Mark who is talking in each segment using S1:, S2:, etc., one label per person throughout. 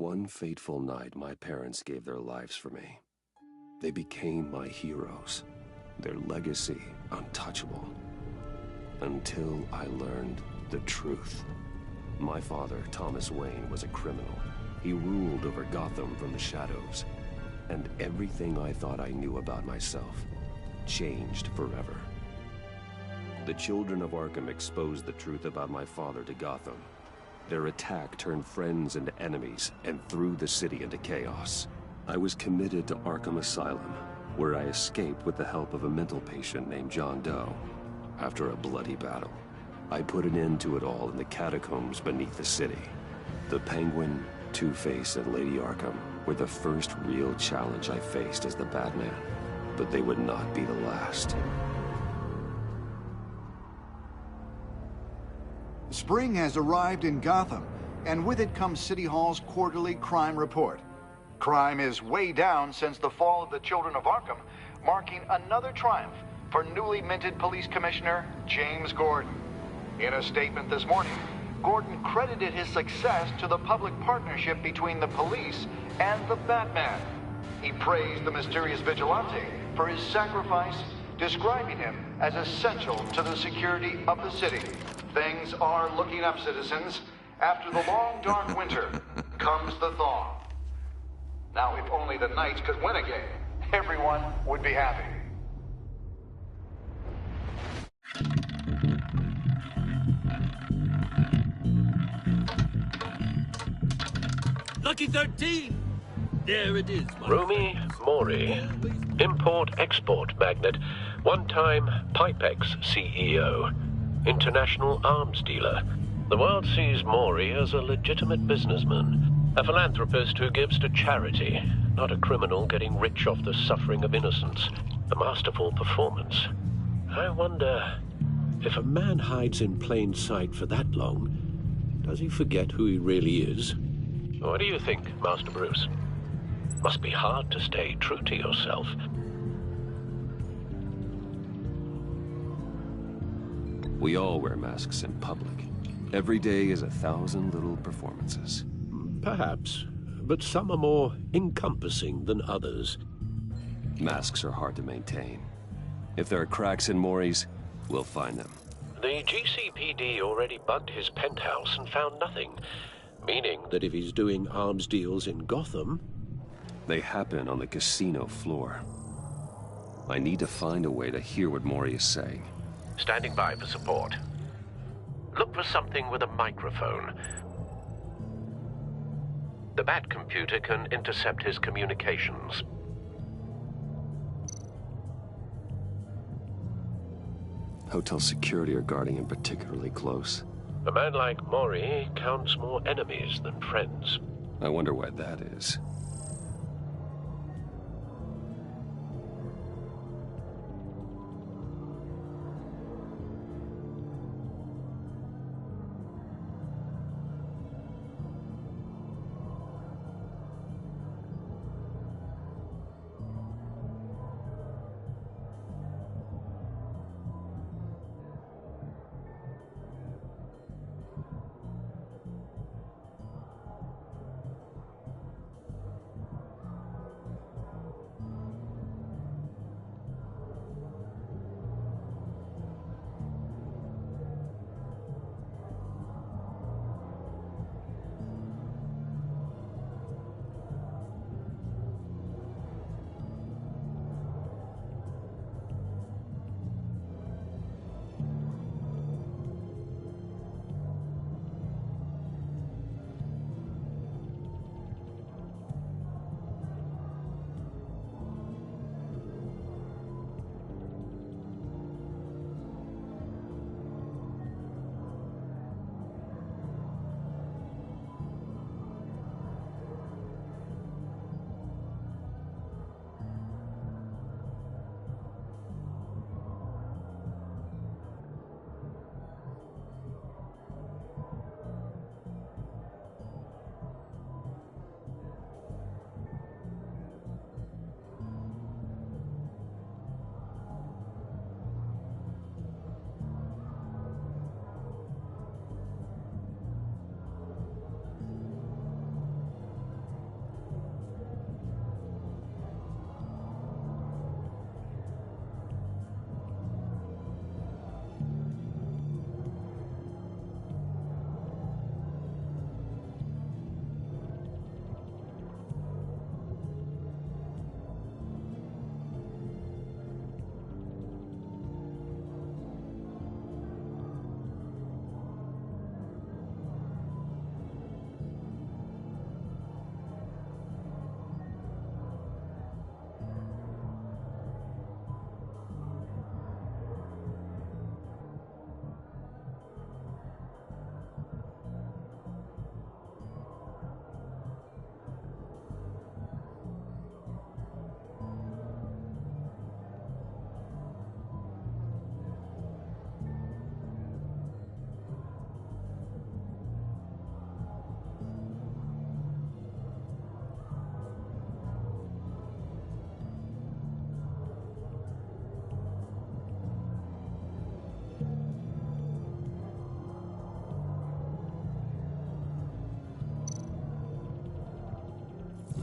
S1: One fateful night, my parents gave their lives for me. They became my heroes, their legacy untouchable. Until I learned the truth. My father, Thomas Wayne, was a criminal. He ruled over Gotham from the shadows. And everything I thought I knew about myself changed forever. The children of Arkham exposed the truth about my father to Gotham. Their attack turned friends into enemies and threw the city into chaos. I was committed to Arkham Asylum, where I escaped with the help of a mental patient named John Doe. After a bloody battle, I put an end to it all in the catacombs beneath the city. The Penguin, Two-Face, and Lady Arkham were the first real challenge I faced as the Batman, but they would not be the last.
S2: Spring has arrived in Gotham, and with it comes City Hall's quarterly crime report. Crime is way down since the fall of the Children of Arkham, marking another triumph for newly minted Police Commissioner James Gordon. In a statement this morning, Gordon credited his success to the public partnership between the police and the Batman. He praised the mysterious vigilante for his sacrifice, describing him as essential to the security of the city. Things are looking up, citizens. After the long, dark winter comes the thaw. Now, if only the Knights could win again, everyone would be happy.
S3: Lucky 13! There it is,
S4: Rumi Mori, import-export magnate, one-time Pipex CEO, international arms dealer. The world sees Mori as a legitimate businessman, a philanthropist who gives to charity, not a criminal getting rich off the suffering of innocence. A masterful performance. I wonder, if a man hides in plain sight for that long, does he forget who he really is? What do you think, Master Bruce? Must be hard to stay true to yourself.
S1: We all wear masks in public. Every day is 1,000 little performances.
S4: Perhaps, but some are more encompassing than others.
S1: Masks are hard to maintain. If there are cracks in Mori's, we'll find them.
S4: The GCPD already bugged his penthouse and found nothing. Meaning that if he's doing arms deals in Gotham...
S1: They happen on the casino floor. I need to find a way to hear what Mori is saying.
S4: Standing by for support. Look for something with a microphone. The Bat computer can intercept his communications.
S1: Hotel security are guarding him particularly close.
S4: A man like Mori counts more enemies than friends.
S1: I wonder why that is.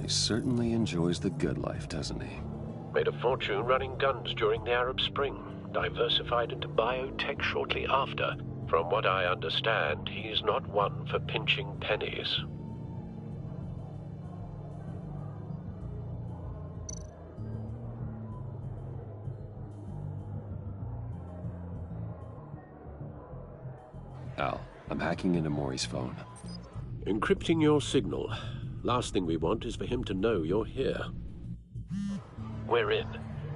S1: He certainly enjoys the good life, doesn't he?
S4: Made a fortune running guns during the Arab Spring. Diversified into biotech shortly after. From what I understand, he's not one for pinching pennies.
S1: Al, I'm hacking into Maury's phone.
S4: Encrypting your signal. Last thing we want is for him to know you're here. We're in.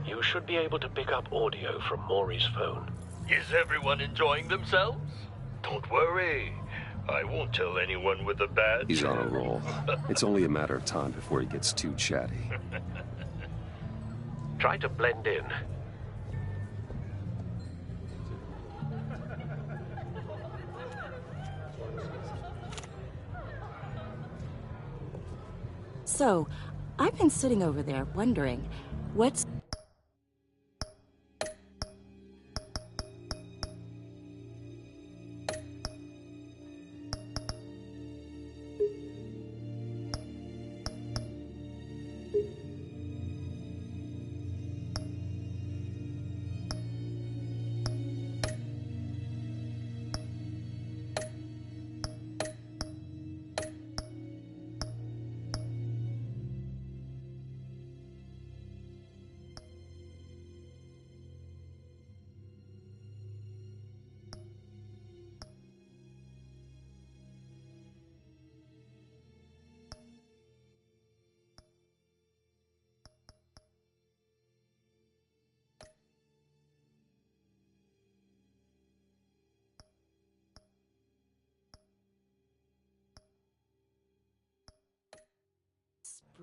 S4: You should be able to pick up audio from Maury's phone.
S3: Is everyone enjoying themselves? Don't worry. I won't tell anyone with a badge.
S1: He's on a roll. It's only a matter of time before he gets too chatty.
S4: Try to blend in.
S5: So, I've been sitting over there wondering, what's...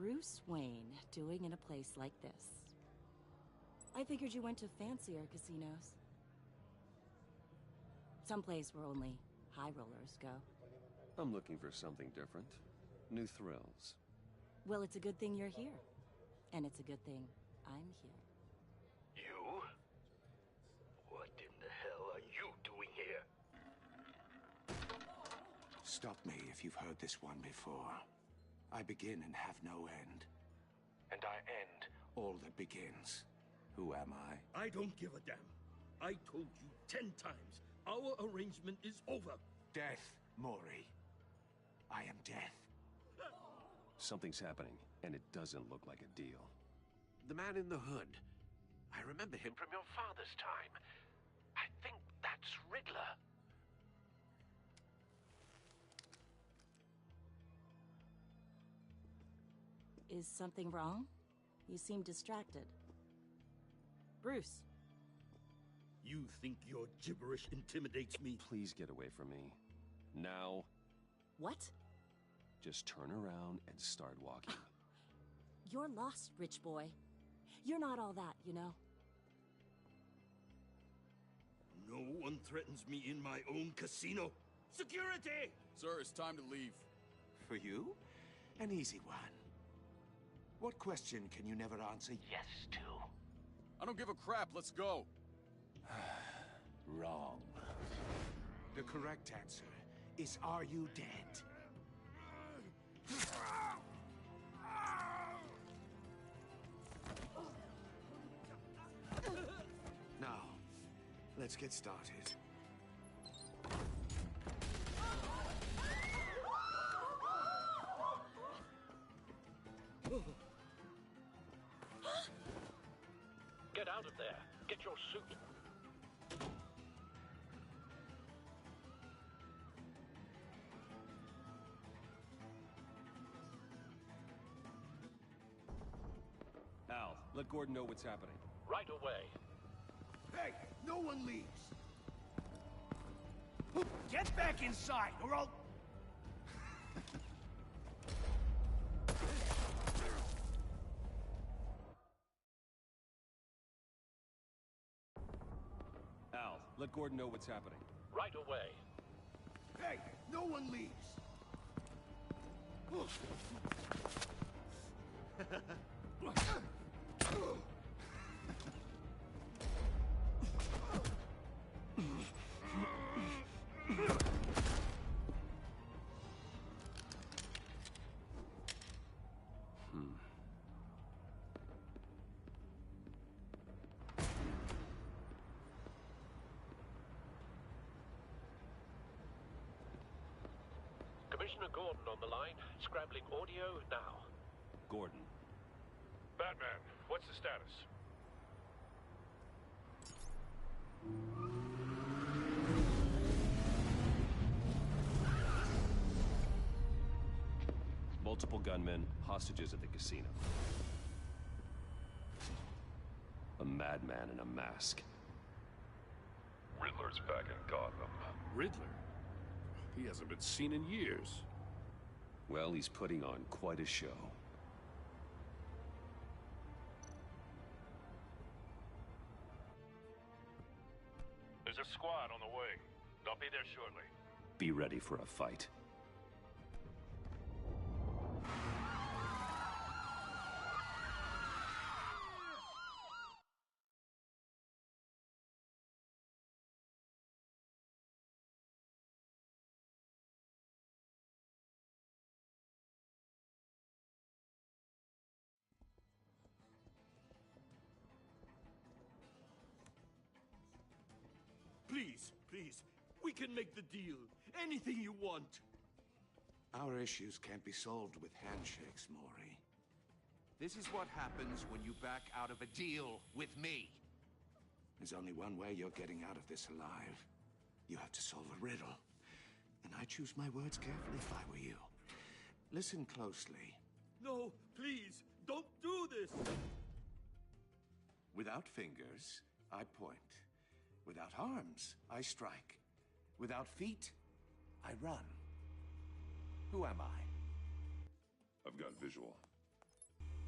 S5: Bruce Wayne doing in a place like this? I figured you went to fancier casinos. Someplace where only high rollers go.
S1: I'm looking for something different. New thrills.
S5: Well, it's a good thing you're here. And it's a good thing I'm here.
S3: You? What in the hell are you doing here?
S6: Stop me if you've heard this one before. I begin and have no end. And I end all that begins. Who am I?
S3: I don't give a damn. I told you 10 times. Our arrangement is over.
S6: Death, Maury. I am death.
S1: Something's happening, and it doesn't look like a deal.
S4: The man in the hood. I remember him from your father's time. I think that's Riddler.
S5: Is something wrong? You seem distracted. Bruce.
S3: You think your gibberish intimidates me?
S1: Please get away from me. Now.
S5: What?
S1: Just turn around and start walking.
S5: You're lost, rich boy. You're not all that, you know.
S3: No one threatens me in my own casino. Security!
S7: Sir, it's time to leave.
S6: For you? An easy one. What question can you never answer yes to?
S7: I don't give a crap, let's go.
S6: Wrong. The correct answer is, are you dead? Now, let's get started.
S4: Get out of there. Get your suit.
S1: Al, let Gordon know what's happening.
S4: Right away.
S6: Hey, no one leaves.
S8: Get back inside, or I'll...
S1: Al, let Gordon know what's happening.
S4: Right away.
S6: Hey, no one leaves.
S4: Commissioner Gordon on the line, scrambling audio now.
S1: Gordon.
S9: Batman, what's the status?
S1: Multiple gunmen, hostages at the casino. A madman in a mask.
S9: Riddler's back in Gotham.
S7: Riddler? He hasn't been seen in years.
S1: Well, he's putting on quite a show.
S9: There's a squad on the way. They'll be there shortly.
S1: Be ready for a fight.
S8: Please, please. We can make the deal. Anything you want.
S6: Our issues can't be solved with handshakes, Mori.
S10: This is what happens when you back out of a deal with me.
S6: There's only one way you're getting out of this alive. You have to solve a riddle. And I choose my words carefully if I were you. Listen closely.
S8: No, please, don't do this.
S6: Without fingers, I point. Without arms, I strike. Without feet, I run. Who am I?
S9: I've got visual.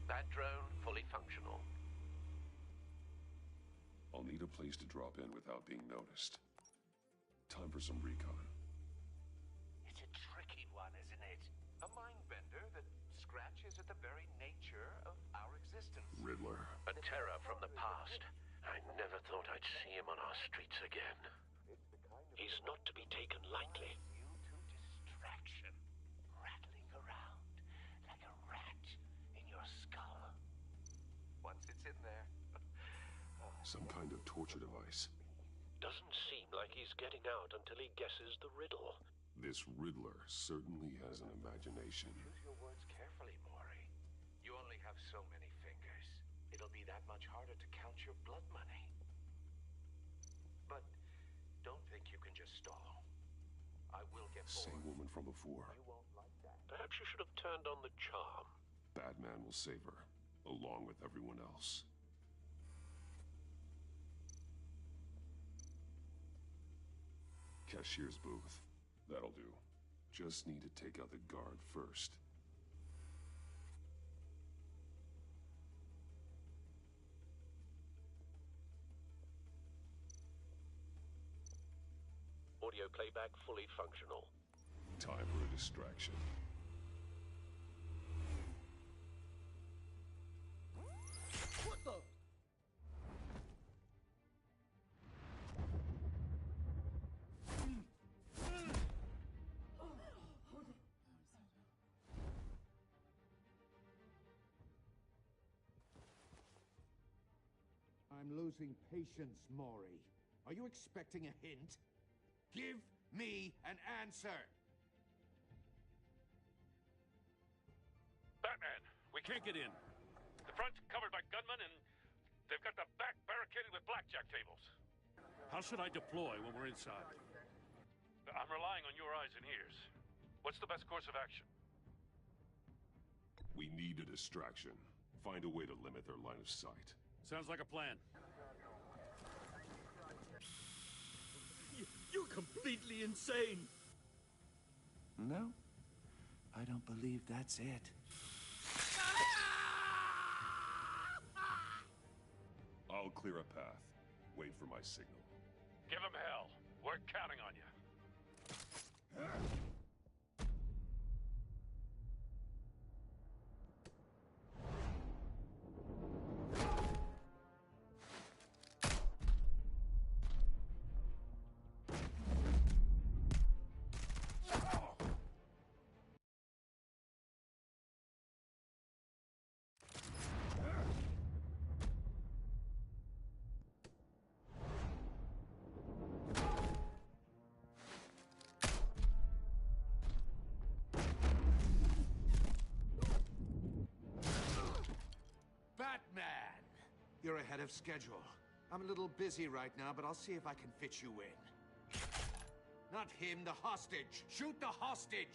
S4: Bat drone fully functional.
S9: I'll need a place to drop in without being noticed. Time for some recon.
S10: It's a tricky one, isn't it? A mind bender that scratches at the very nature of our existence.
S9: Riddler.
S4: A terror from the past. I never thought I'd see him on our streets again. He's not to be taken lightly.
S10: You to distraction, rattling around like a rat in your skull. Once it's in there.
S9: Some kind of torture device.
S4: Doesn't seem like he's getting out until he guesses the riddle.
S9: This Riddler certainly has an imagination.
S10: Use your words carefully, Mori. You only have so many fingers. It'll be that much harder to count your blood money. But don't think you can just stall. I will get bored.
S9: Same woman from before.
S10: You won't like that.
S4: Perhaps you should have turned on the charm.
S9: Batman will save her, along with everyone else. Cashier's booth. That'll do. Just need to take out the guard first.
S4: Audio playback fully functional.
S9: Time for a distraction.
S8: What the?
S10: I'm losing patience, Mori. Are you expecting a hint? Give me an answer!
S9: Batman, we can't get in. The front's covered by gunmen and they've got the back barricaded with blackjack tables.
S7: How should I deploy when we're inside?
S9: I'm relying on your eyes and ears. What's the best course of action? We need a distraction. Find a way to limit their line of sight.
S7: Sounds like a plan.
S8: You're completely insane.
S6: No, I don't believe that's it.
S9: I'll clear a path. Wait for my signal. Give him hell. We're counting on you.
S6: You're ahead of schedule. I'm a little busy right now, but I'll see if I can fit you in. Not him, the hostage! Shoot the hostage!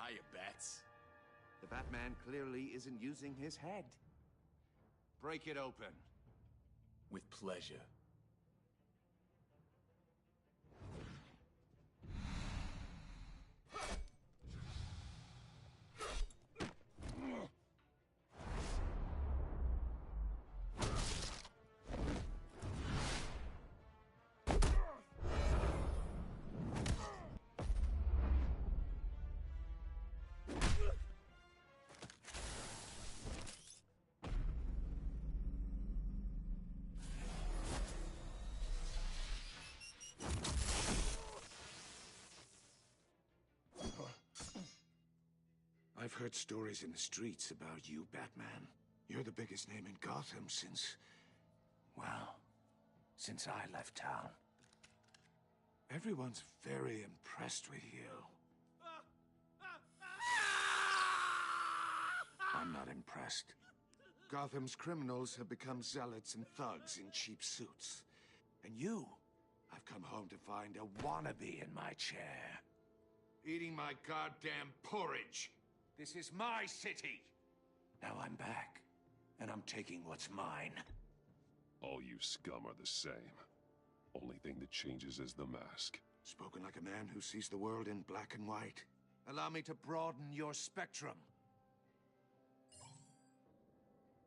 S11: Hiya, Bats.
S6: The Batman clearly isn't using his head. Break it open.
S11: With pleasure.
S6: I've heard stories in the streets about you, Batman. You're the biggest name in Gotham since... well, since I left town. Everyone's very impressed with you. I'm not impressed. Gotham's criminals have become zealots and thugs in cheap suits. And you, I've come home to find a wannabe in my chair. Eating my goddamn porridge. This is my city! Now I'm back, and I'm taking what's mine.
S1: All you scum are the same. Only thing that changes is the mask.
S6: Spoken like a man who sees the world in black and white. Allow me to broaden your spectrum.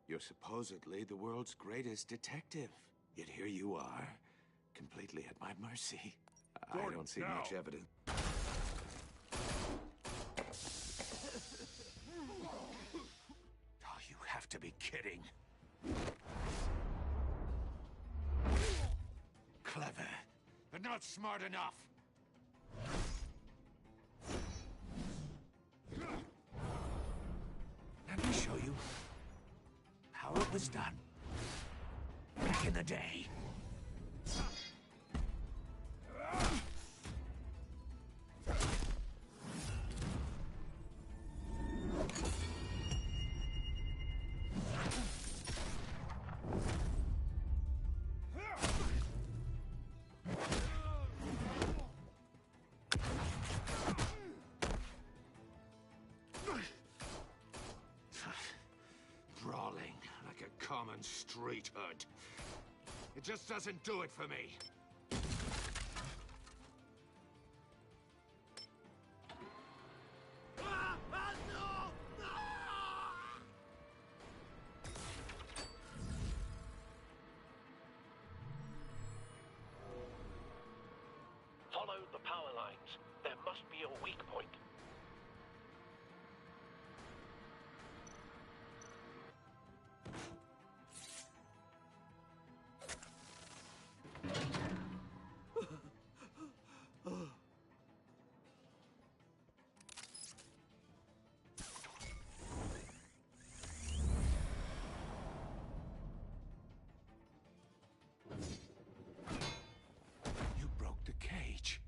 S6: You're supposedly the world's greatest detective. Yet here you are, completely at my mercy. I don't see much evidence. Oh, you have to be kidding. Clever, but not smart enough. Let me show you how it was done back in the day. Brawling like a common street hood. It just doesn't do it for me.
S4: Follow the power lines. There must be a weak point.
S6: You broke the cage.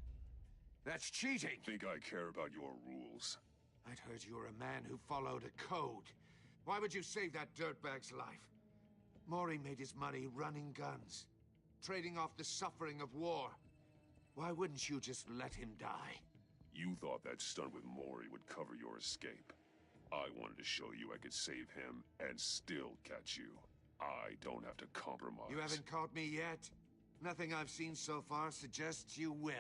S6: That's cheating!
S1: Think I care about your rules?
S6: I'd heard you were a man who followed a code. Why would you save that dirtbag's life? Mori made his money running guns, trading off the suffering of war. Why wouldn't you just let him die?
S1: You thought that stunt with Mori would cover your escape. I wanted to show you I could save him and still catch you. I don't have to compromise.
S6: You haven't caught me yet. Nothing I've seen so far suggests you will.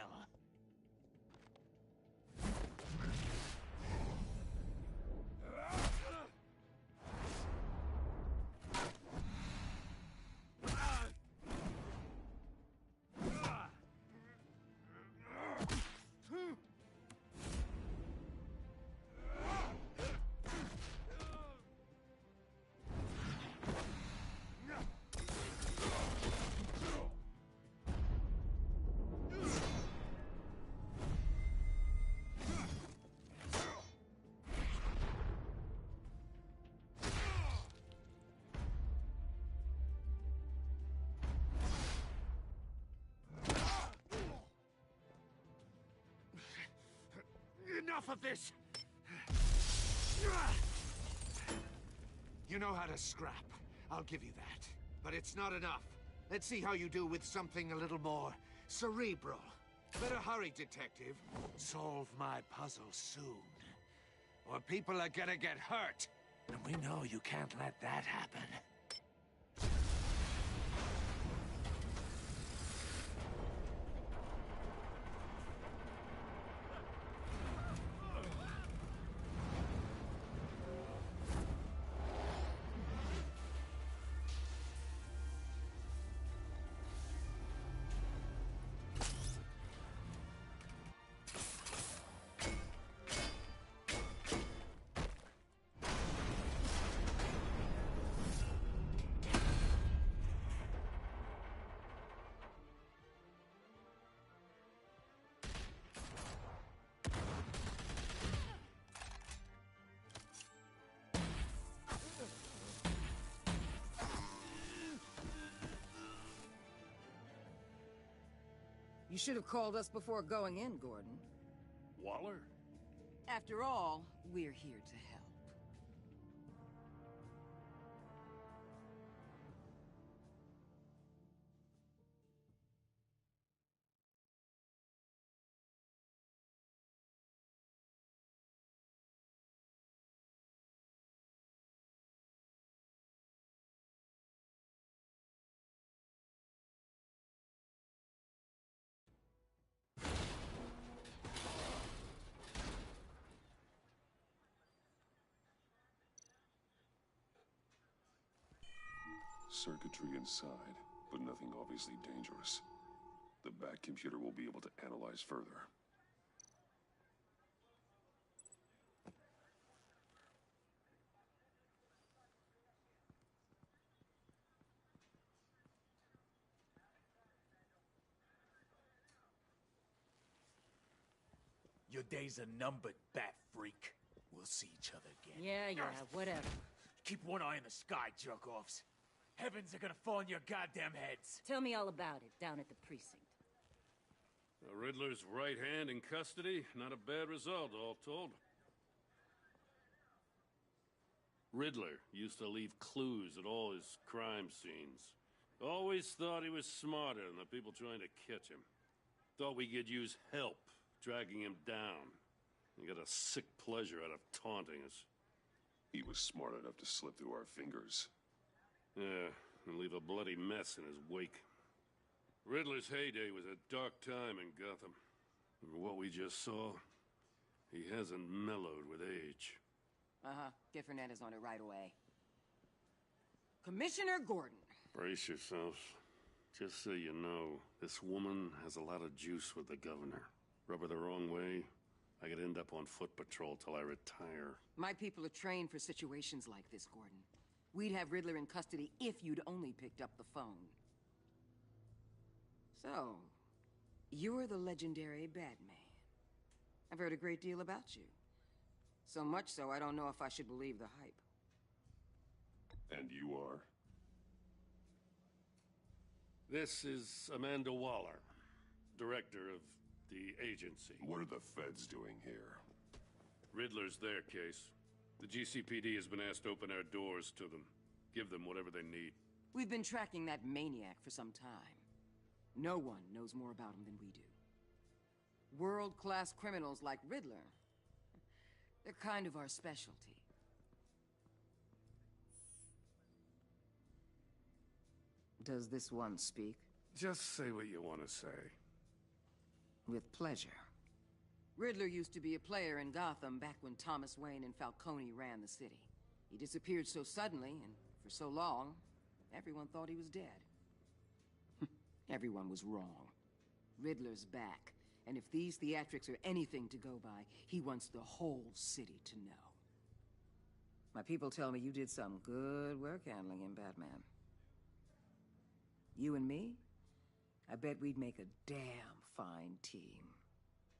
S6: enough of this! You know how to scrap. I'll give you that. But it's not enough. Let's see how you do with something a little more cerebral. Better hurry, detective. Solve my puzzle soon. Or people are gonna get hurt. And we know you can't let that happen.
S12: You should have called us before going in, Gordon.
S7: Waller?
S12: After all, we're here to help.
S1: Circuitry inside, but nothing obviously dangerous. The back computer will be able to analyze further.
S11: Your days are numbered, bat freak. We'll see each other again.
S5: Yeah, whatever.
S11: Keep one eye in the sky, jerk-offs. Heavens are gonna fall on your goddamn heads.
S5: Tell me all about it, down at the precinct.
S7: The Riddler's right hand in custody. Not a bad result, all told. Riddler used to leave clues at all his crime scenes. Always thought he was smarter than the people trying to catch him. Thought we could use help dragging him down. He got a sick pleasure out of taunting us.
S1: He was smart enough to slip through our fingers.
S7: Yeah, and leave a bloody mess in his wake. Riddler's heyday was a dark time in Gotham. And what we just saw, he hasn't mellowed with age.
S12: Uh-huh. Get Fernandez on it right away. Commissioner Gordon.
S7: Brace yourselves. Just so you know, this woman has a lot of juice with the governor. Rub her the wrong way, I could end up on foot patrol till I retire.
S12: My people are trained for situations like this, Gordon. We'd have Riddler in custody if you'd only picked up the phone. So, you're the legendary Batman. I've heard a great deal about you. So much so, I don't know if I should believe the hype.
S1: And you are?
S7: This is Amanda Waller, director of the agency.
S1: What are the feds doing here?
S7: Riddler's their case. The GCPD has been asked to open our doors to them. Give them whatever they need.
S12: We've been tracking that maniac for some time. No one knows more about him than we do. World-class criminals like Riddler. They're kind of our specialty. Does this one speak?
S7: Just say what you want to say.
S12: With pleasure. Riddler used to be a player in Gotham back when Thomas Wayne and Falcone ran the city. He disappeared so suddenly, and for so long, everyone thought he was dead. Everyone was wrong. Riddler's back, and if these theatrics are anything to go by, he wants the whole city to know. My people tell me you did some good work handling him, Batman. You and me? I bet we'd make a damn fine team.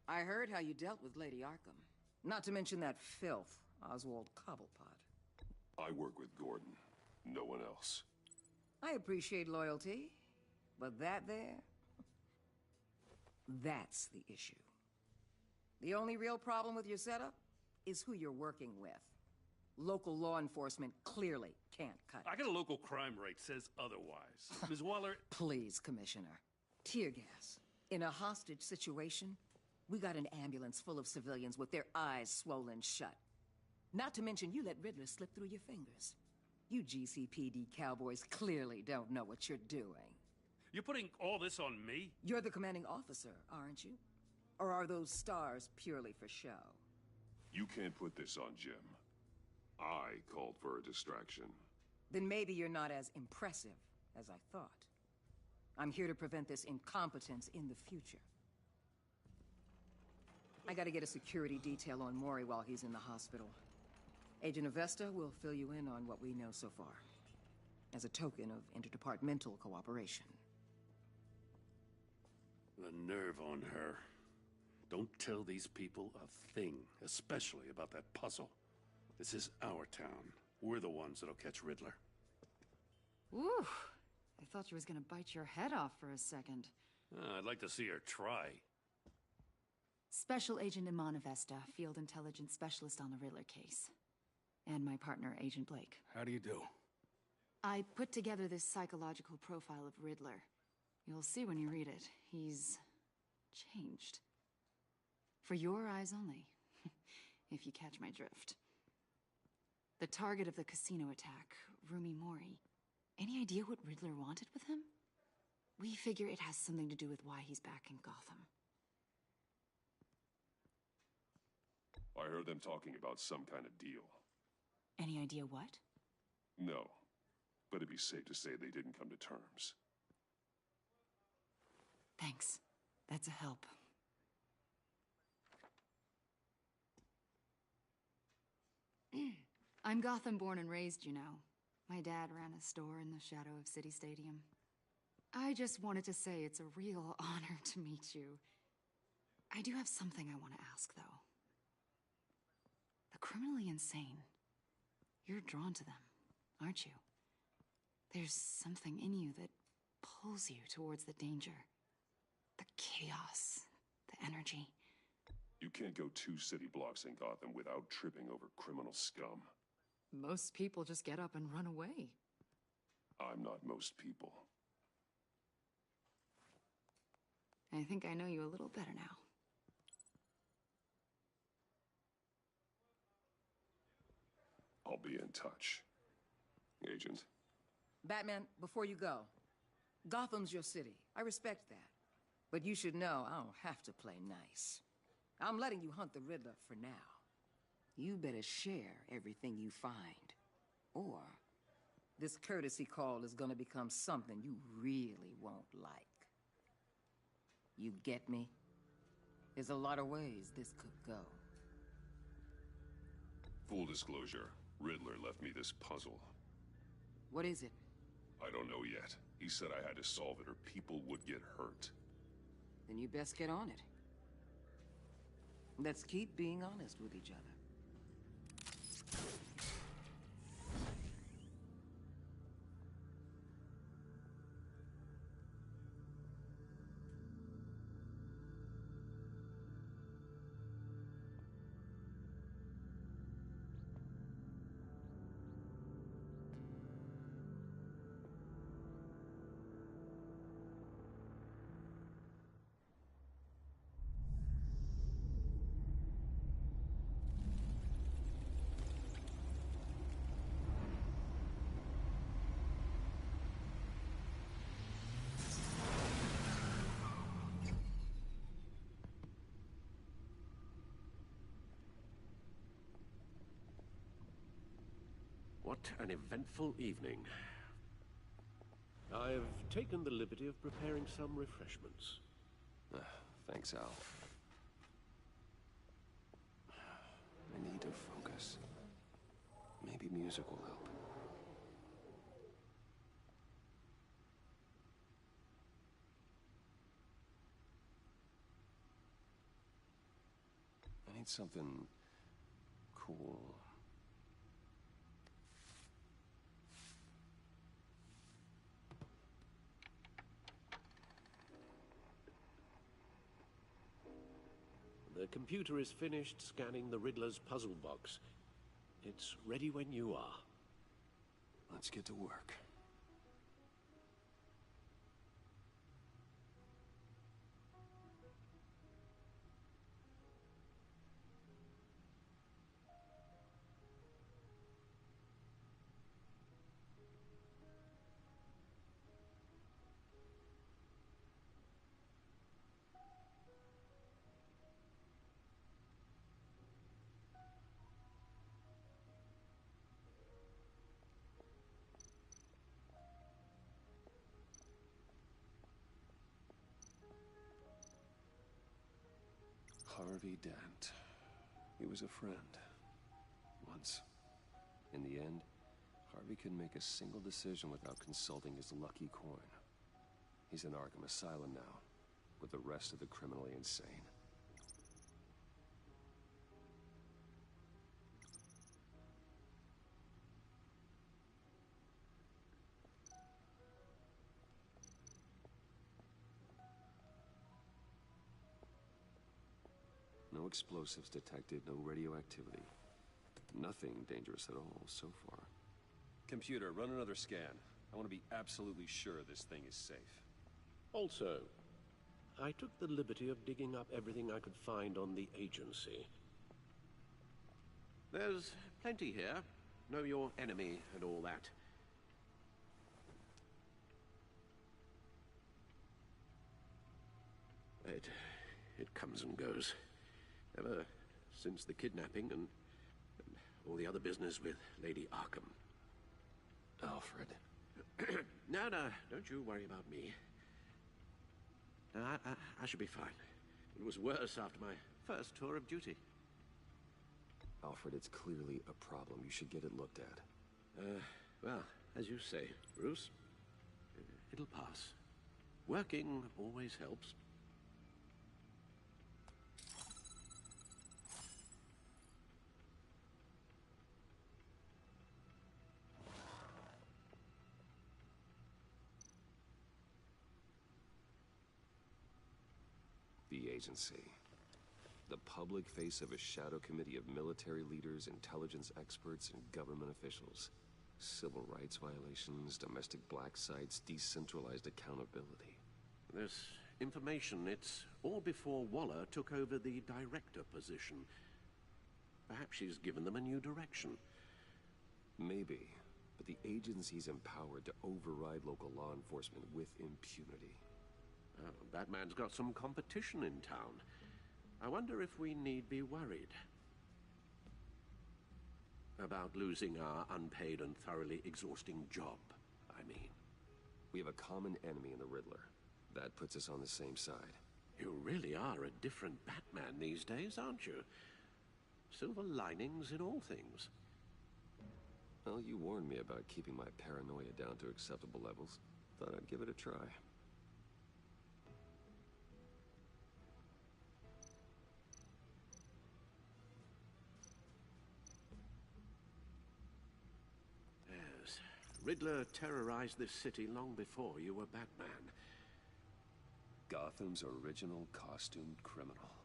S12: I heard how you dealt with Lady Arkham. Not to mention that filth, Oswald Cobblepot.
S1: I work with Gordon. No one else.
S12: I appreciate loyalty, but that there... that's the issue. The only real problem with your setup is who you're working with. Local law enforcement clearly can't cut it.
S7: I got a local crime rate says otherwise. Ms. Waller...
S12: Please, Commissioner. Tear gas. In a hostage situation, we got an ambulance full of civilians with their eyes swollen shut. Not to mention you let Riddler slip through your fingers. You GCPD cowboys clearly don't know what you're doing.
S7: You're putting all this on me?
S12: You're the commanding officer, aren't you? Or are those stars purely for show?
S1: You can't put this on Jim. I called for a distraction.
S12: Then maybe you're not as impressive as I thought. I'm here to prevent this incompetence in the future. I gotta get a security detail on Mori while he's in the hospital. Agent Avesta will fill you in on what we know so far, as a token of interdepartmental cooperation.
S7: The nerve on her. Don't tell these people a thing, especially about that puzzle. This is our town. We're the ones that'll catch Riddler.
S13: Ooh, I thought she was gonna bite your head off for a second.
S7: I'd like to see her try.
S13: Special Agent Iman Avesta, Field Intelligence Specialist on the Riddler case. And my partner, Agent Blake.
S14: How do you do?
S13: I put together this psychological profile of Riddler. You'll see when you read it. He's changed. For your eyes only, if you catch my drift. The target of the casino attack, Rumi Mori. Any idea what Riddler wanted with him? We figure it has something to do with why he's back in Gotham.
S1: I heard them talking about some kind of deal.
S13: Any idea what?
S1: No, but it'd be safe to say they didn't come to terms.
S13: Thanks. That's a help. I'm Gotham born and raised, you know. My dad ran a store in the shadow of City Stadium. I just wanted to say it's a real honor to meet you. I do have something I want to ask, though. The criminally insane. You're drawn to them, aren't you? There's something in you that pulls you towards the danger. The chaos, the energy.
S1: You can't go 2 city blocks in Gotham without tripping over criminal scum.
S13: Most people just get up and run away.
S1: I'm not most people.
S13: I think I know you a little better now.
S1: I'll be in touch. Agent.
S12: Batman, before you go, Gotham's your city. I respect that. But you should know I don't have to play nice. I'm letting you hunt the Riddler for now. You better share everything you find. Or this courtesy call is gonna become something you really won't like. You get me? There's a lot of ways this could go.
S1: Full disclosure, Riddler left me this puzzle.
S12: What is it?
S1: I don't know yet. He said I had to solve it or people would get hurt.
S12: Then you best get on it. Let's keep being honest with each other.
S4: What an eventful evening. I've taken the liberty of preparing some refreshments.
S1: Thanks, Al. I need to focus. Maybe music will help. I need something cool.
S4: The The computer is finished scanning the Riddler's puzzle box. It's ready when you are.
S1: Let's get to work. Harvey Dent. He was a friend. Once. In the end, Harvey couldn't make a single decision without consulting his lucky coin. He's in Arkham Asylum now, with the rest of the criminally insane. No explosives detected, no radioactivity. Nothing dangerous at all so far. Computer, run another scan. I want to be absolutely sure this thing is safe.
S4: Also, I took the liberty of digging up everything I could find on the agency. There's plenty here. Know your enemy and all that. It comes and goes. Ever since the kidnapping and all the other business with Lady Arkham.
S1: Alfred.
S4: No, don't you worry about me. No, I should be fine. It was worse after my first tour of duty.
S1: Alfred, it's clearly a problem. You should get it looked at.
S4: Well, as you say, Bruce, it'll pass. Working always helps.
S1: The agency. The public face of a shadow committee of military leaders, intelligence experts, and government officials. Civil rights violations, domestic black sites, decentralized accountability.
S4: This information, it's all before Waller took over the director position. Perhaps she's given them a new direction.
S1: Maybe, but the agency's empowered to override local law enforcement with impunity.
S4: Batman's got some competition in town. I wonder if we need be worried about losing our unpaid and thoroughly exhausting job, I mean.
S1: We have a common enemy in the Riddler. That puts us on the same side.
S4: You really are a different Batman these days, aren't you? Silver linings in all things.
S1: Well, you warned me about keeping my paranoia down to acceptable levels. Thought I'd give it a try.
S4: Riddler terrorized this city long before you were Batman.
S1: Gotham's original costumed criminal.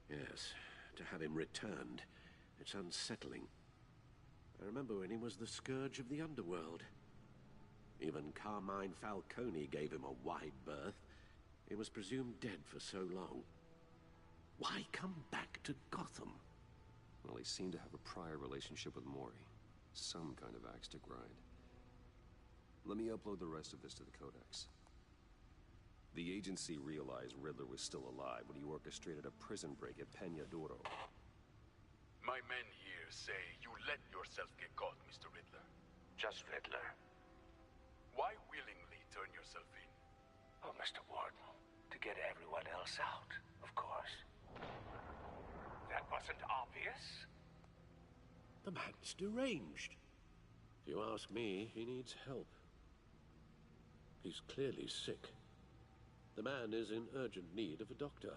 S4: Yes, to have him returned, it's unsettling. I remember when he was the scourge of the underworld. Even Carmine Falcone gave him a wide berth. He was presumed dead for so long. Why come back to Gotham?
S1: Well, he seemed to have a prior relationship with Mori. Some kind of axe to grind. Let me upload the rest of this to the Codex. The agency realized Riddler was still alive when he orchestrated a prison break at Peña Duro.
S9: My men here say you let yourself get caught, Mr. Riddler.
S10: Just Riddler.
S9: Why willingly turn yourself in?
S10: Oh, Mr. Warden, to get everyone else out, of course. That wasn't obvious.
S4: The man's deranged. If you ask me, he needs help. He's clearly sick. The man is in urgent need of a doctor.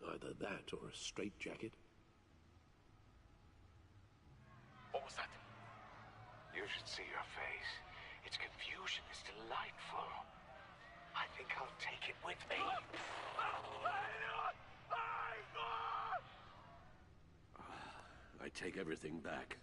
S4: Either that or a straitjacket.
S9: What was that?
S10: You should see your face. Its confusion is delightful. I think I'll take it with me.
S7: I take everything back.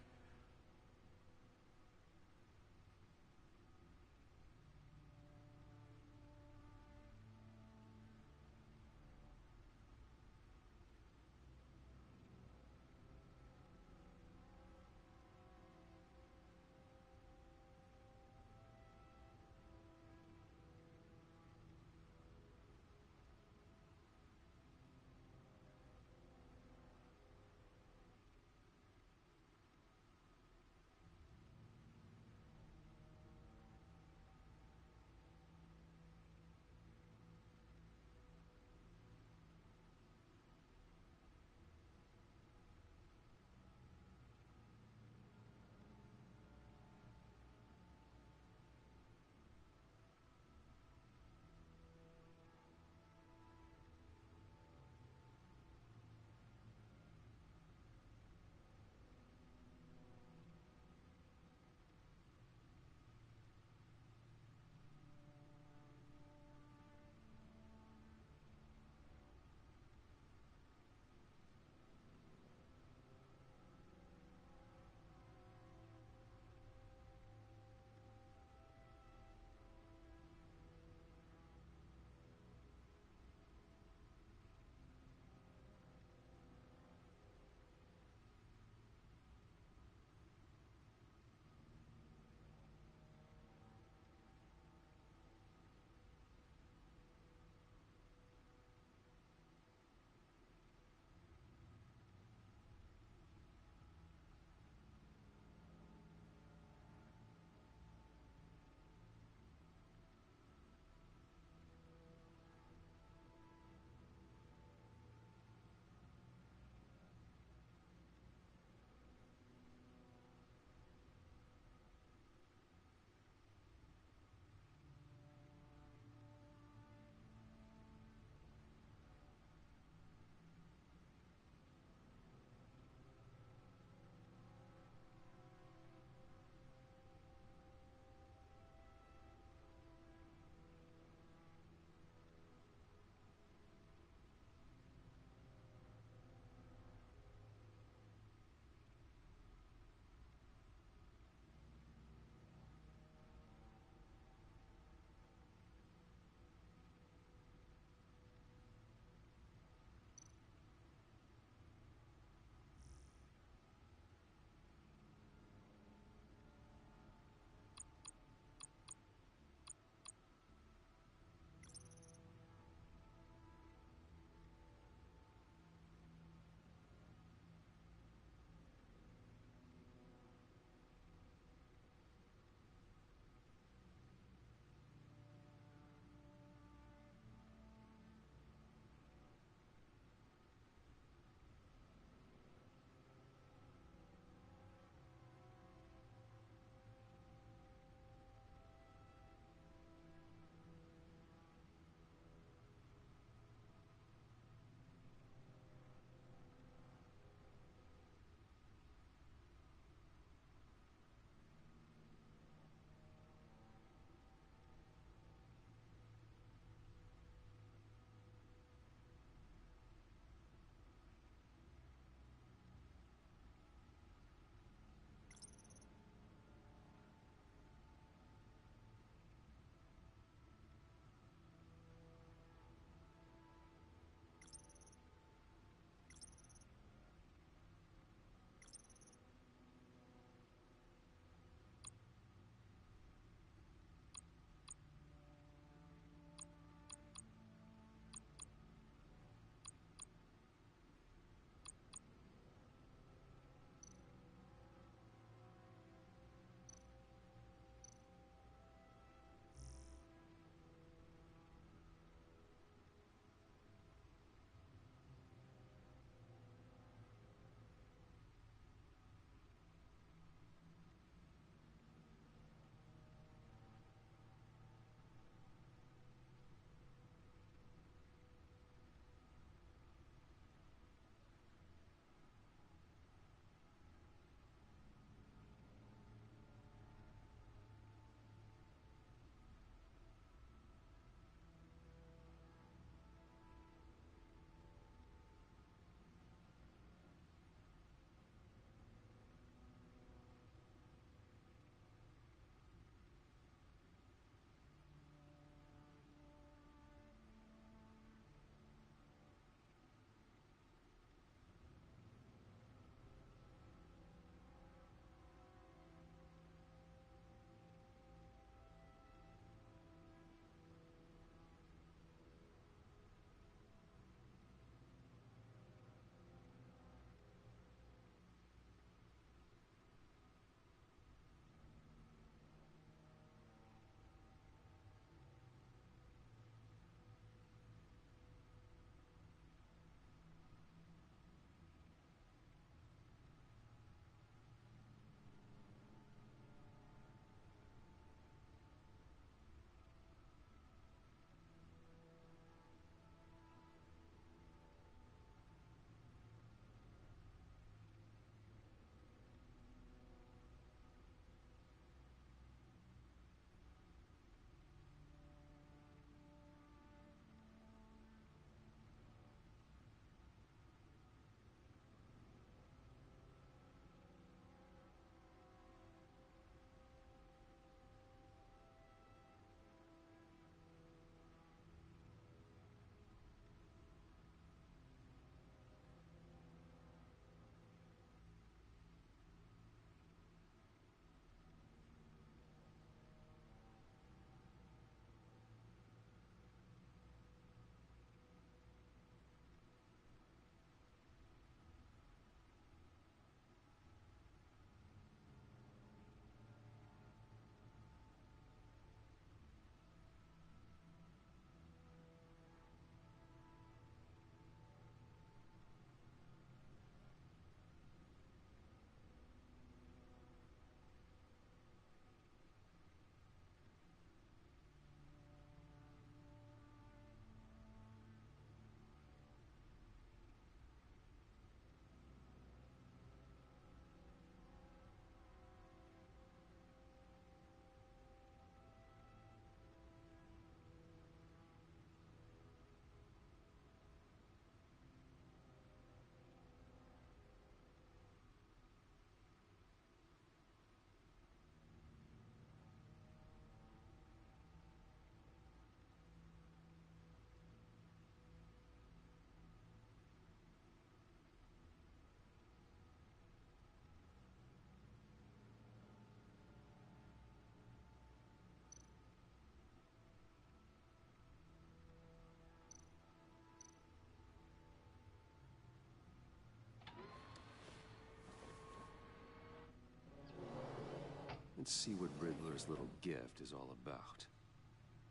S1: Let's see what Riddler's little gift is all about.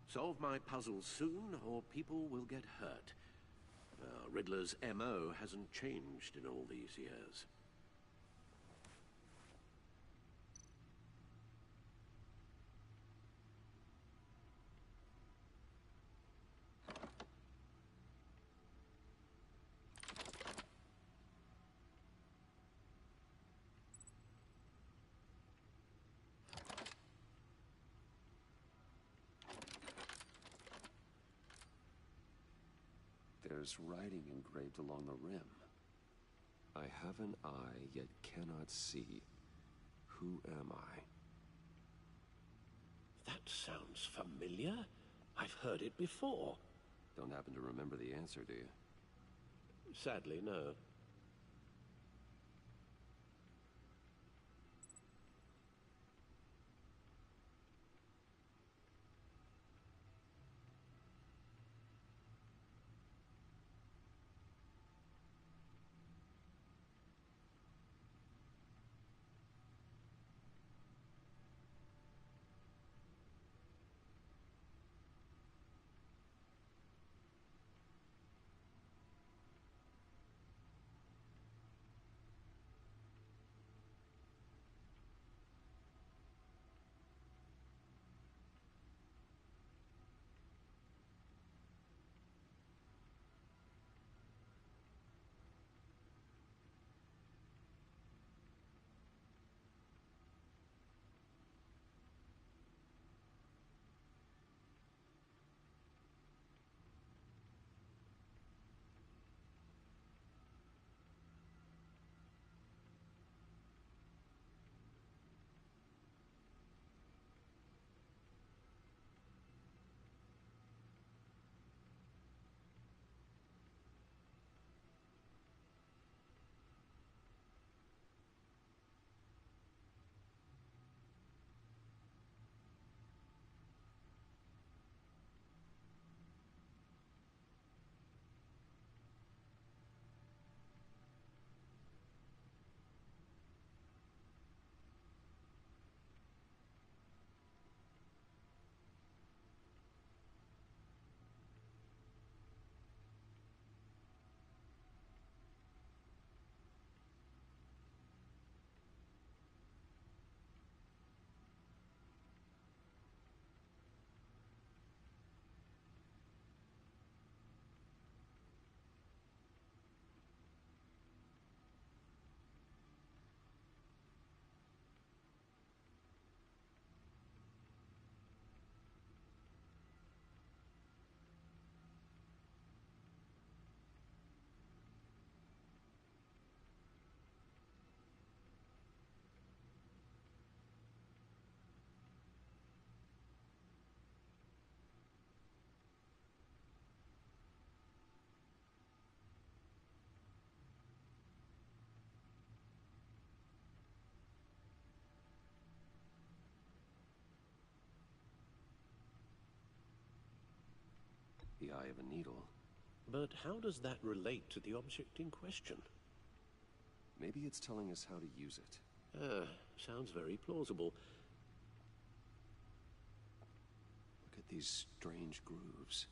S4: Solve my puzzles soon, or people will get hurt. Riddler's MO hasn't changed in all these years.
S1: There's writing engraved along the rim. I have an eye, yet cannot see. Who am I?
S4: That sounds familiar. I've heard it before.
S1: Don't happen to remember the answer, do you?
S4: Sadly, no.
S1: The eye of a needle.
S4: But how does that relate to the object in question?
S1: Maybe it's telling us how to use it.
S4: Sounds very plausible.
S1: Look at these strange grooves.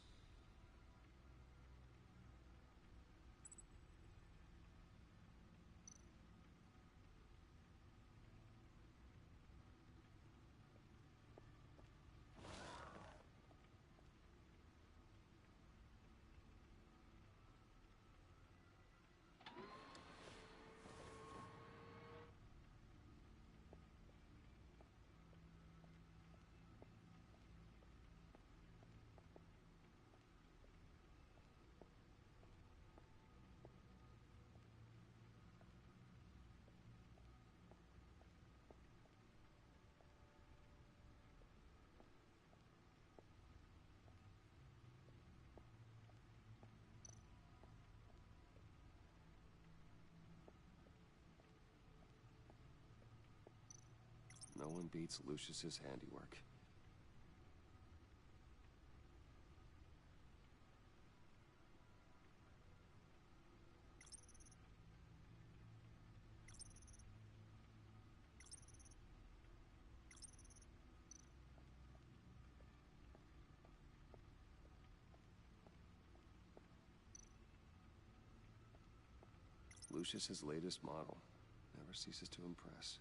S1: No one beats Lucius's handiwork. Lucius's latest model. Never ceases to impress.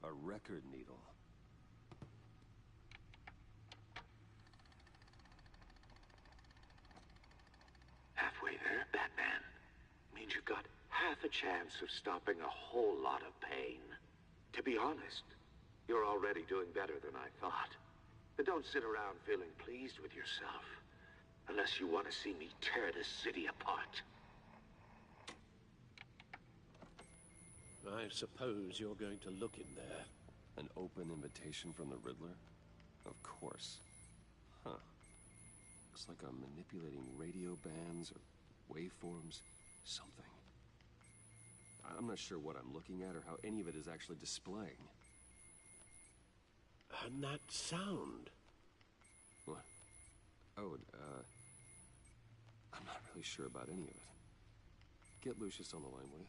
S1: A record needle.
S10: Halfway there, Batman. Means you've got half a chance of stopping a whole lot of pain. To be honest, you're already doing better than I thought. But don't sit around feeling pleased with yourself. Unless you want to see me tear this city apart.
S4: I suppose you're going to look in there.
S1: An open invitation from the Riddler? Of course. Huh. Looks like I'm manipulating radio bands or waveforms. Something. I'm not sure what I'm looking at or how any of it is actually displaying.
S4: And that sound?
S1: What? Oh, I'm not really sure about any of it. Get Lucius on the line, will you?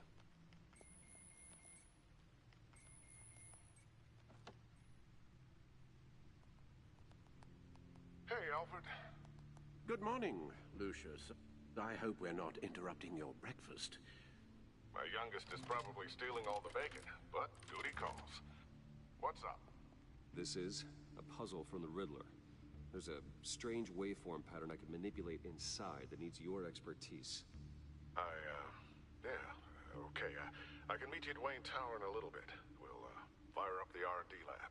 S14: Hey, Alfred.
S4: Good morning, Lucius. I hope we're not interrupting your breakfast.
S14: My youngest is probably stealing all the bacon, but duty calls. What's up?
S1: This is a puzzle from the Riddler. There's a strange waveform pattern I can manipulate inside that needs your expertise.
S14: Yeah, okay. I can meet you at Wayne Tower in a little bit. We'll, fire up the R&D lab.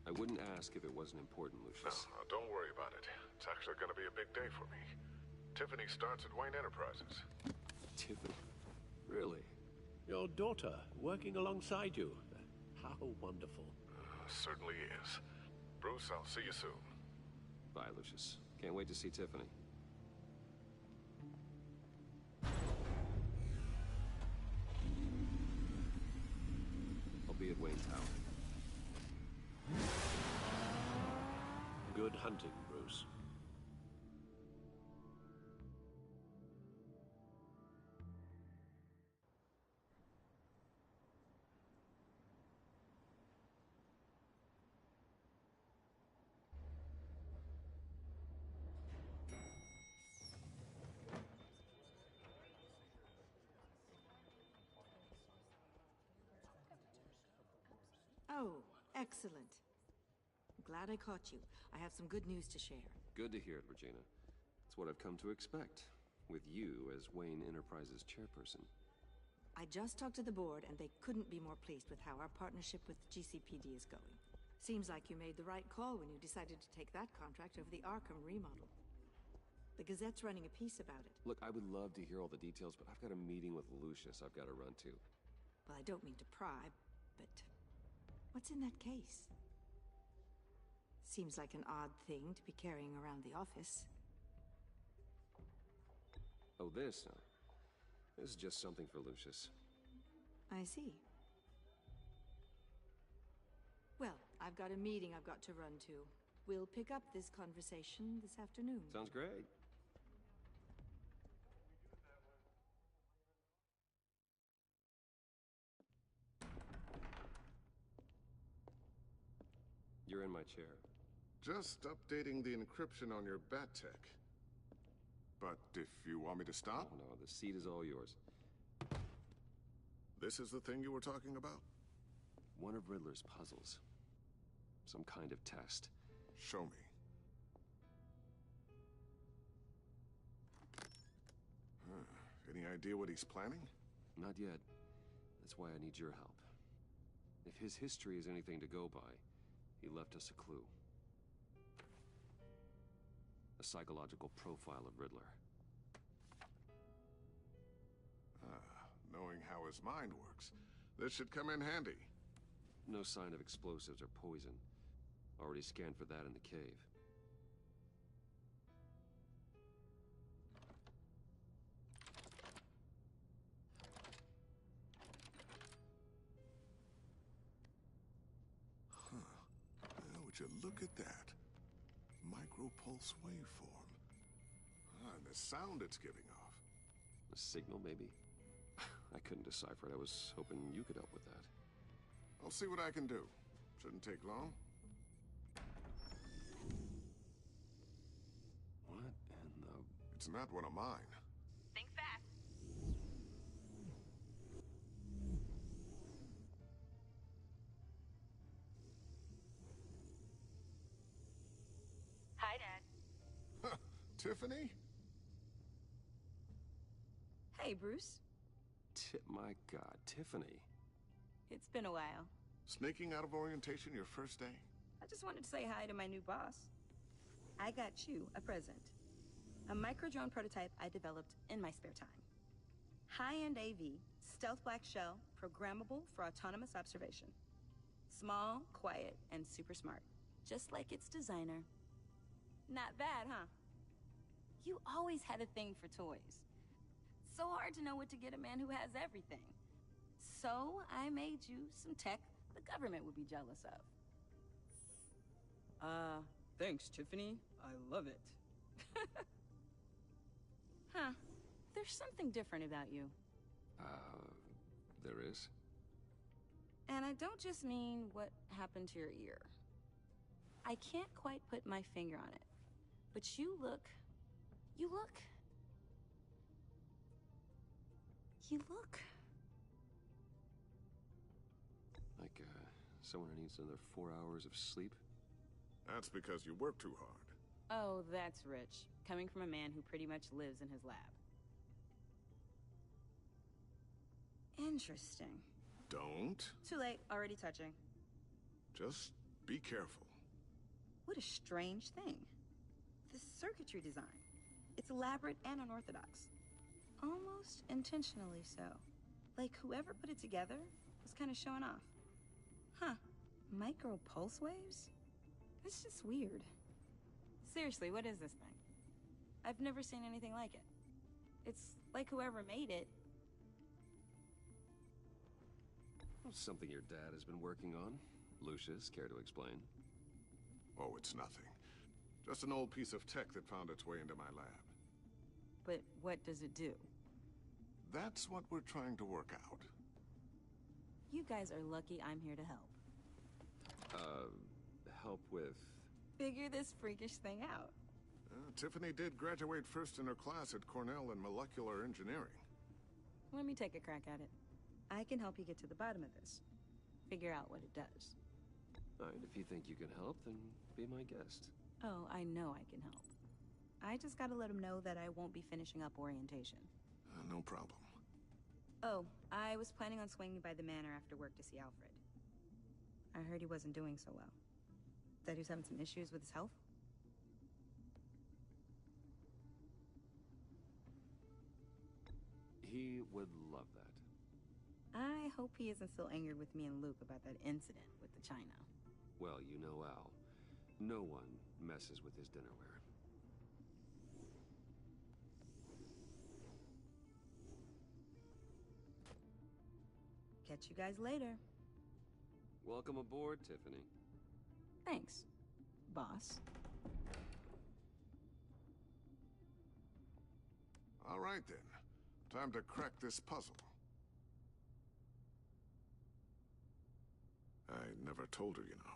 S1: I wouldn't ask if it wasn't important, Lucius.
S14: No, don't worry about it. It's actually gonna be a big day for me. Tiffany starts at Wayne Enterprises.
S1: Tiffany? Really?
S4: Your daughter, working alongside you. How wonderful.
S14: Certainly is. Bruce, I'll see you soon.
S1: Bye, Lucius. Can't wait to see Tiffany. I'll be at Wayne Tower.
S4: Good hunting, Bruce.
S15: Oh, excellent. Glad I caught you. I have some good news to share.
S1: Good to hear it, Regina. It's what I've come to expect, with you as Wayne Enterprises chairperson.
S15: I just talked to the board, and they couldn't be more pleased with how our partnership with GCPD is going. Seems like you made the right call when you decided to take that contract over the Arkham remodel. The Gazette's running a piece about it.
S1: Look, I would love to hear all the details, but I've got a meeting with Lucius I've got to run to.
S15: Well, I don't mean to pry, but what's in that case? Seems like an odd thing to be carrying around the office.
S1: Oh, this? This is just something for Lucius.
S15: I see. Well, I've got a meeting I've got to run to. We'll pick up this conversation this afternoon.
S1: Sounds great. You're in my chair.
S14: Just updating the encryption on your Bat-Tech. But if you want me to stop?
S1: Oh, no, the seat is all yours.
S14: This is the thing you were talking about?
S1: One of Riddler's puzzles. Some kind of test.
S14: Show me. Any idea what he's planning?
S1: Not yet. That's why I need your help. If his history is anything to go by, he left us a clue. A psychological profile of Riddler.
S14: Knowing how his mind works, this should come in handy.
S1: No sign of explosives or poison. Already scanned for that in the cave.
S14: Would you look at that? Micropulse waveform. And the sound it's giving off.
S1: A signal, maybe? I couldn't decipher it. I was hoping you could help with that.
S14: I'll see what I can do. Shouldn't take long.
S1: What in the...
S14: It's not one of mine.
S16: Think fast. Hi, Dad.
S14: Tiffany?
S5: Hey, Bruce.
S1: My God, Tiffany.
S5: It's been a while.
S14: Sneaking out of orientation your first day?
S5: I just wanted to say hi to my new boss. I got you a present. A micro-drone prototype I developed in my spare time. High-end AV, stealth black shell, programmable for autonomous observation. Small, quiet, and super smart. Just like its designer. Not bad, huh? You always had a thing for toys. So hard to know what to get a man who has everything. So I made you some tech the government would be jealous of. Thanks, Tiffany. I love it. Huh. There's something different about you.
S1: There is?
S5: And I don't just mean what happened to your ear. I can't quite put my finger on it. But you look...
S1: Like, someone who needs another 4 hours of sleep?
S14: That's because you work too hard.
S5: Oh, that's rich. Coming from a man who pretty much lives in his lab. Interesting.
S14: Don't.
S5: Too late. Already touching.
S14: Just be careful.
S5: What a strange thing. The circuitry design. It's elaborate and unorthodox. Almost intentionally so. Like whoever put it together was kind of showing off. Huh. Micro pulse waves? That's just weird. Seriously, what is this thing? I've never seen anything like it. It's like whoever made it...
S1: Something your dad has been working on. Lucius, care to explain?
S14: Oh, it's nothing. Just an old piece of tech that found its way into my lab.
S5: But what does it do?
S14: That's what we're trying to work out.
S5: You guys are lucky I'm here to help.
S1: Help with...
S5: Figure this freakish thing out.
S14: Tiffany did graduate first in her class at Cornell in molecular engineering.
S5: Let me take a crack at it. I can help you get to the bottom of this. Figure out what it does.
S1: All right, if you think you can help, then be my guest.
S5: Oh, I know I can help. I just gotta let him know that I won't be finishing up orientation.
S14: No problem.
S5: Oh, I was planning on swinging by the manor after work to see Alfred. I heard he wasn't doing so well. That he was having some issues with his health.
S1: He would love that.
S5: I hope he isn't still angered with me and Luke about that incident with the China.
S1: Well, you know Al. No one messes with his dinnerware.
S5: Catch you guys later.
S1: Welcome aboard, Tiffany.
S5: Thanks, boss.
S14: All right, then. Time to crack this puzzle. I never told her, you know.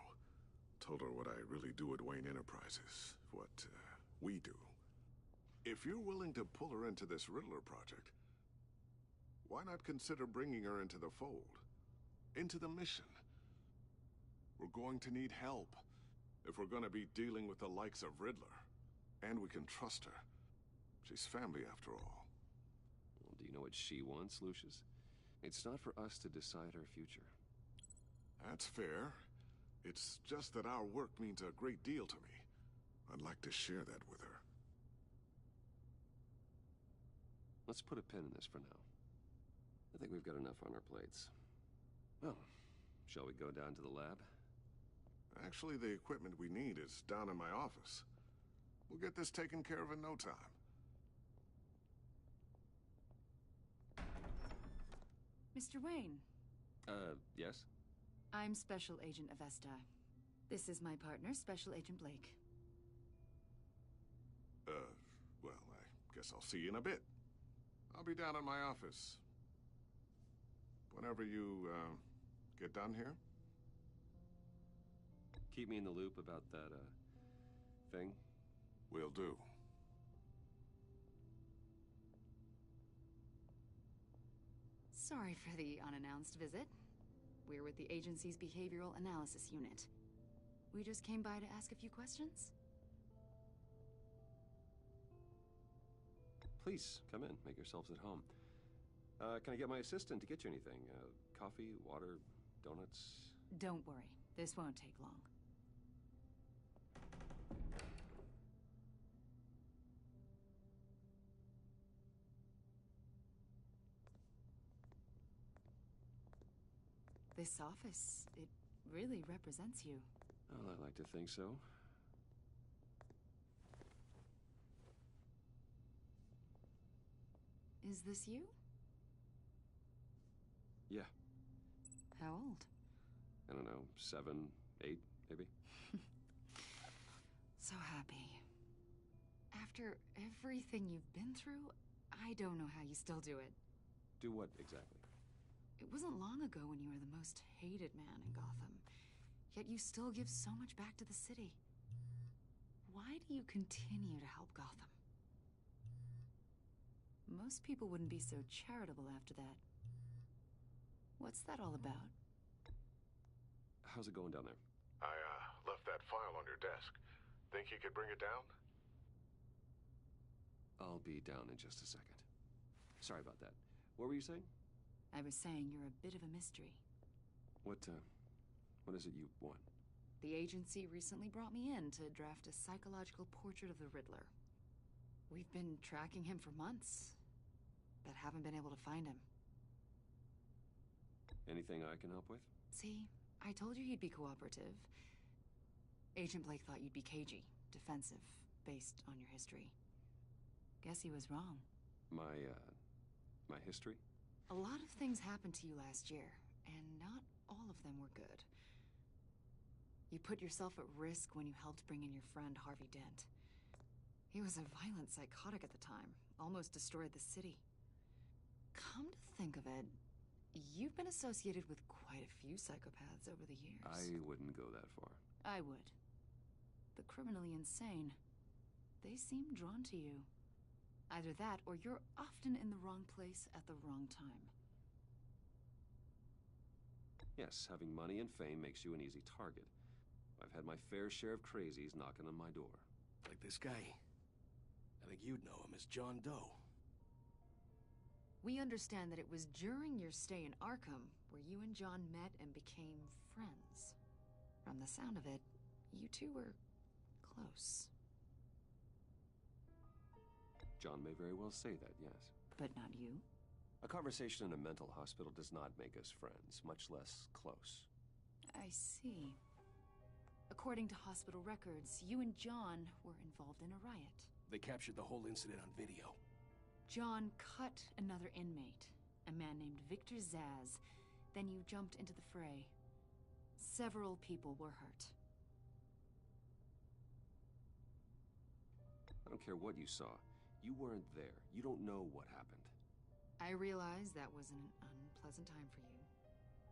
S14: Told her what I really do at Wayne Enterprises. What, we do. If you're willing to pull her into this Riddler project, why not consider bringing her into the fold? Into the mission? We're going to need help if we're going to be dealing with the likes of Riddler. And we can trust her. She's family, after all.
S1: Well, do you know what she wants, Lucius? It's not for us to decide her future.
S14: That's fair. It's just that our work means a great deal to me. I'd like to share that with her.
S1: let's put a pin in this for now. I think we've got enough on our plates. Well, shall we go down to the lab?
S14: Actually, the equipment we need is down in my office. We'll get this taken care of in no time.
S13: Mr. Wayne.
S1: Yes?
S13: I'm Special Agent Avesta. This is my partner, Special Agent Blake.
S14: Well, I guess I'll see you in a bit. I'll be down in my office. Whenever you, get done here.
S1: Keep me in the loop about that, thing?
S14: Will do.
S13: Sorry for the unannounced visit. We're with the agency's Behavioral Analysis Unit. We just came by to ask a few questions.
S1: Please, come in. Make yourselves at home. Can I get my assistant to get you anything? Coffee, water, donuts?
S13: Don't worry. This won't take long. This office, it really represents you.
S1: Well, I like to think so.
S13: Is this you?
S1: Yeah.
S13: How old?
S1: I don't know, 7, 8, maybe?
S13: So happy. After everything you've been through, I don't know how you still do it.
S1: Do what, exactly?
S13: It wasn't long ago when you were the most hated man in Gotham. Yet you still give so much back to the city. Why do you continue to help Gotham? Most people wouldn't be so charitable after that. What's that all about?
S1: How's it going down there?
S14: I, left that file on your desk. Think you could bring it down?
S1: I'll be down in just a second. Sorry about that. What were you saying?
S13: I was saying you're a bit of a mystery.
S1: What is it you want?
S13: The agency recently brought me in to draft a psychological portrait of the Riddler. We've been tracking him for months, but haven't been able to find him.
S1: Anything I can help with?
S13: See, I told you he'd be cooperative. Agent Blake thought you'd be cagey, defensive, based on your history. Guess he was wrong.
S1: My history?
S13: A lot of things happened to you last year, and not all of them were good. You put yourself at risk when you helped bring in your friend Harvey Dent. He was a violent psychotic at the time, almost destroyed the city. Come to think of it, you've been associated with quite a few psychopaths over the years.
S1: I wouldn't go that far.
S13: I would. The criminally insane. They seem drawn to you. Either that, or you're often in the wrong place at the wrong time.
S1: Yes, having money and fame makes you an easy target. I've had my fair share of crazies knocking on my door.
S17: Like this guy. I think you'd know him as John Doe.
S13: We understand that it was during your stay in Arkham where you and John met and became friends. From the sound of it, you two were close.
S1: John may very well say that, yes.
S13: But not you?
S1: A conversation in a mental hospital does not make us friends, much less close.
S13: I see. According to hospital records, you and John were involved in a riot.
S17: They captured the whole incident on video.
S13: John cut another inmate, a man named Victor Zsasz. Then you jumped into the fray. Several people were hurt.
S1: I don't care what you saw. You weren't there. You don't know what happened.
S13: I realize that was an unpleasant time for you.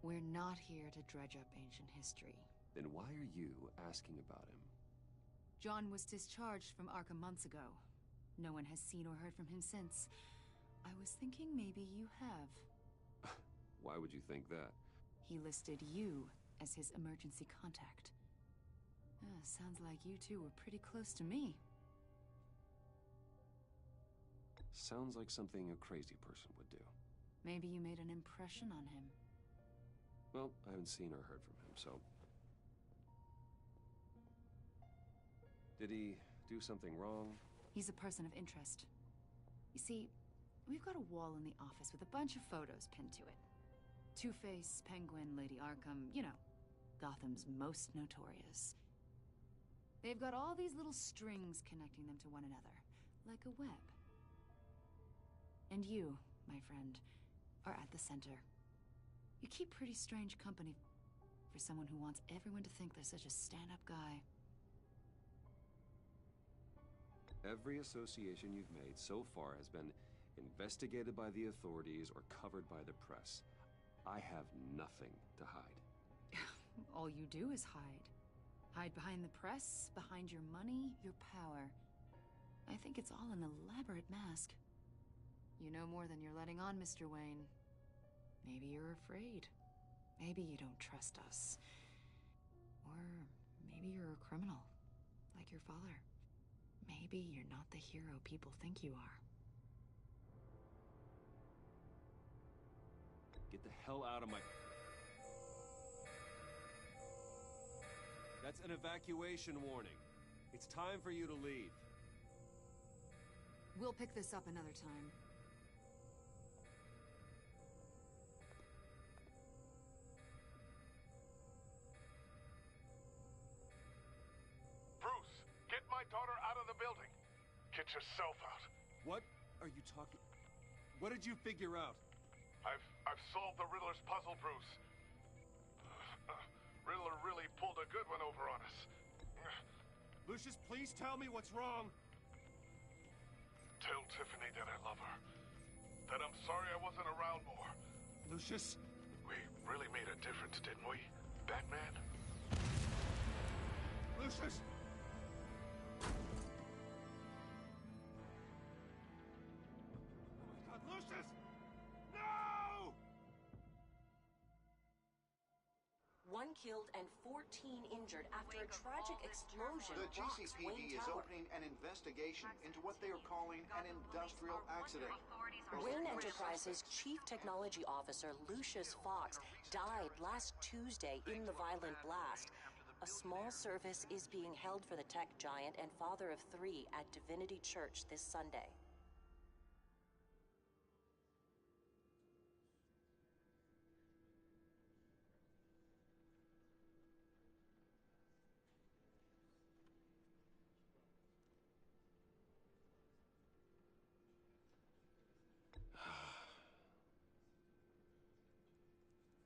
S13: We're not here to dredge up ancient history.
S1: Then why are you asking about him?
S13: John was discharged from Arkham months ago. No one has seen or heard from him since. I was thinking maybe you have.
S1: Why would you think that?
S13: He listed you as his emergency contact. Sounds like you two were pretty close to me.
S1: Sounds like something a crazy person would do.
S13: Maybe you made an impression on him.
S1: Well, I haven't seen or heard from him, so... Did he do something wrong?
S13: He's a person of interest. You see, We've got a wall in the office with a bunch of photos pinned to it. Two-Face, Penguin, Lady Arkham, you know, Gotham's most notorious. They've got all these little strings connecting them to one another, like a web. And you, my friend, are at the center. You keep pretty strange company for someone who wants everyone to think they're such a stand-up guy.
S1: Every association you've made so far has been investigated by the authorities or covered by the press. I have nothing to hide.
S13: All you do is hide. Hide behind the press, behind your money, your power. I think it's all an elaborate mask. You know more than you're letting on, Mr. Wayne. Maybe you're afraid. Maybe you don't trust us. Or maybe you're a criminal, like your father. Maybe you're not the hero people think you are.
S1: Get the hell out of my... That's an evacuation warning. It's time for you to leave.
S13: We'll pick this up another time.
S14: Bruce, get my daughter out of the building. Get yourself out.
S1: What are you talking... What did you figure out?
S14: I've solved the Riddler's puzzle, Bruce. Riddler really pulled a good one over on us.
S1: Lucius, please tell me what's wrong.
S14: Tell Tiffany that I love her. That I'm sorry I wasn't around more.
S1: Lucius?
S14: We really made a difference, didn't we, Batman?
S1: Lucius! Oh my God, Lucius! No!
S18: One killed and 14 injured after a tragic explosion
S2: The
S18: rocks
S2: GCPD
S18: Wayne
S2: is
S18: Tower.
S2: opening an investigation into what they are calling an industrial accident.
S18: Wayne Enterprises' Chief Technology Officer Lucius Fox died last Tuesday in the violent blast. A small service is being held for the tech giant and father of 3 at Divinity Church this Sunday.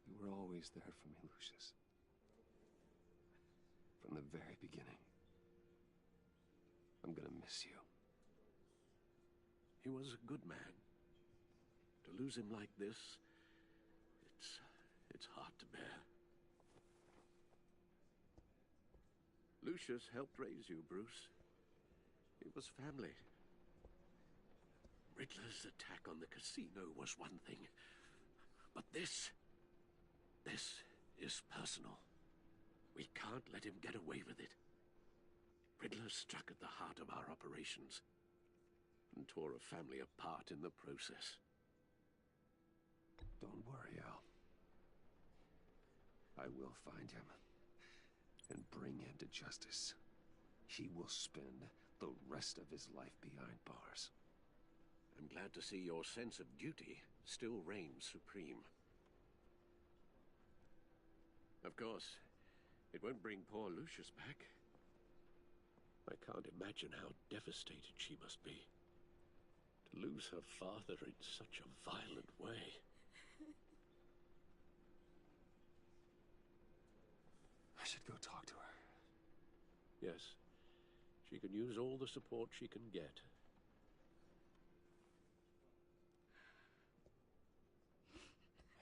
S1: You were always there for me, Lucius. From the very beginning. I'm gonna miss you.
S4: He was a good man. To lose him like this, it's hard to bear. Lucius helped raise you, Bruce. It was family. Riddler's attack on the casino was one thing, but this is personal. We can't let him get away with it. Riddler struck at the heart of our operations and tore a family apart in the process.
S1: Don't worry, Al. I will find him and bring him to justice. He will spend the rest of his life behind bars.
S4: I'm glad to see your sense of duty still reigns supreme. Of course, it won't bring poor Lucius back. I can't imagine how devastated she must be. To lose her father in such a violent way.
S1: I should go talk to her.
S4: Yes, she can use all the support she can get.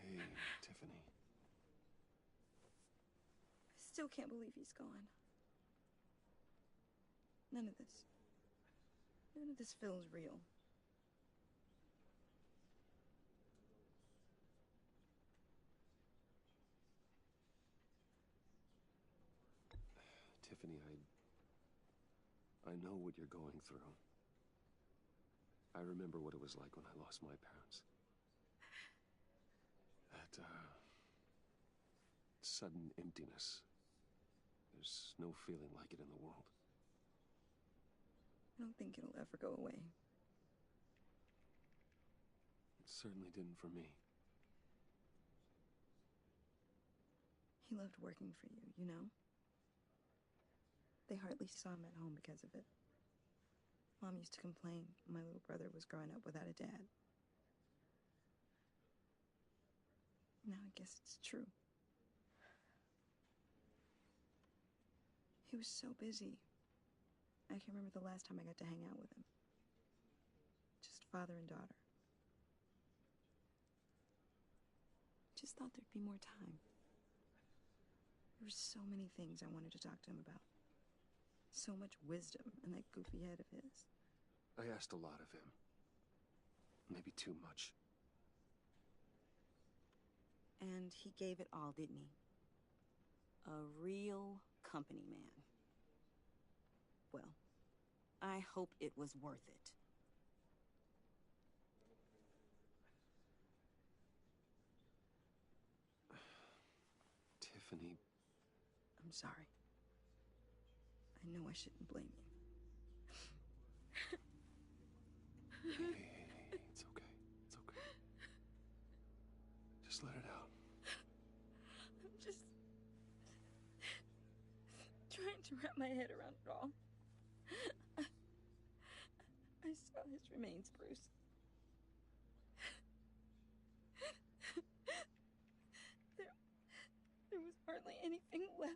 S1: Hey, Tiffany.
S5: I still can't believe he's gone. None of this feels real.
S1: Tiffany, I know what you're going through. I remember what it was like when I lost my parents. That, sudden emptiness. There's no feeling like it in the world.
S5: I don't think it'll ever go away.
S1: certainly didn't for me.
S5: He loved working for you, you know? They hardly saw him at home because of it. Mom used to complain my little brother was growing up without a dad. Now I guess it's true. He was so busy. I can't remember the last time I got to hang out with him. Just father and daughter. Just thought there'd be more time. There were so many things I wanted to talk to him about. So much wisdom in that goofy head of his.
S1: I asked a lot of him. Maybe too much.
S5: And he gave it all, didn't he? A real company man. Well, I hope it was worth it.
S1: Tiffany.
S5: I'm sorry. I know I shouldn't blame you.
S1: Hey, it's okay. It's okay. Just let it out.
S5: I'm just trying to wrap my head around it all. I saw his remains, Bruce. There was hardly anything left.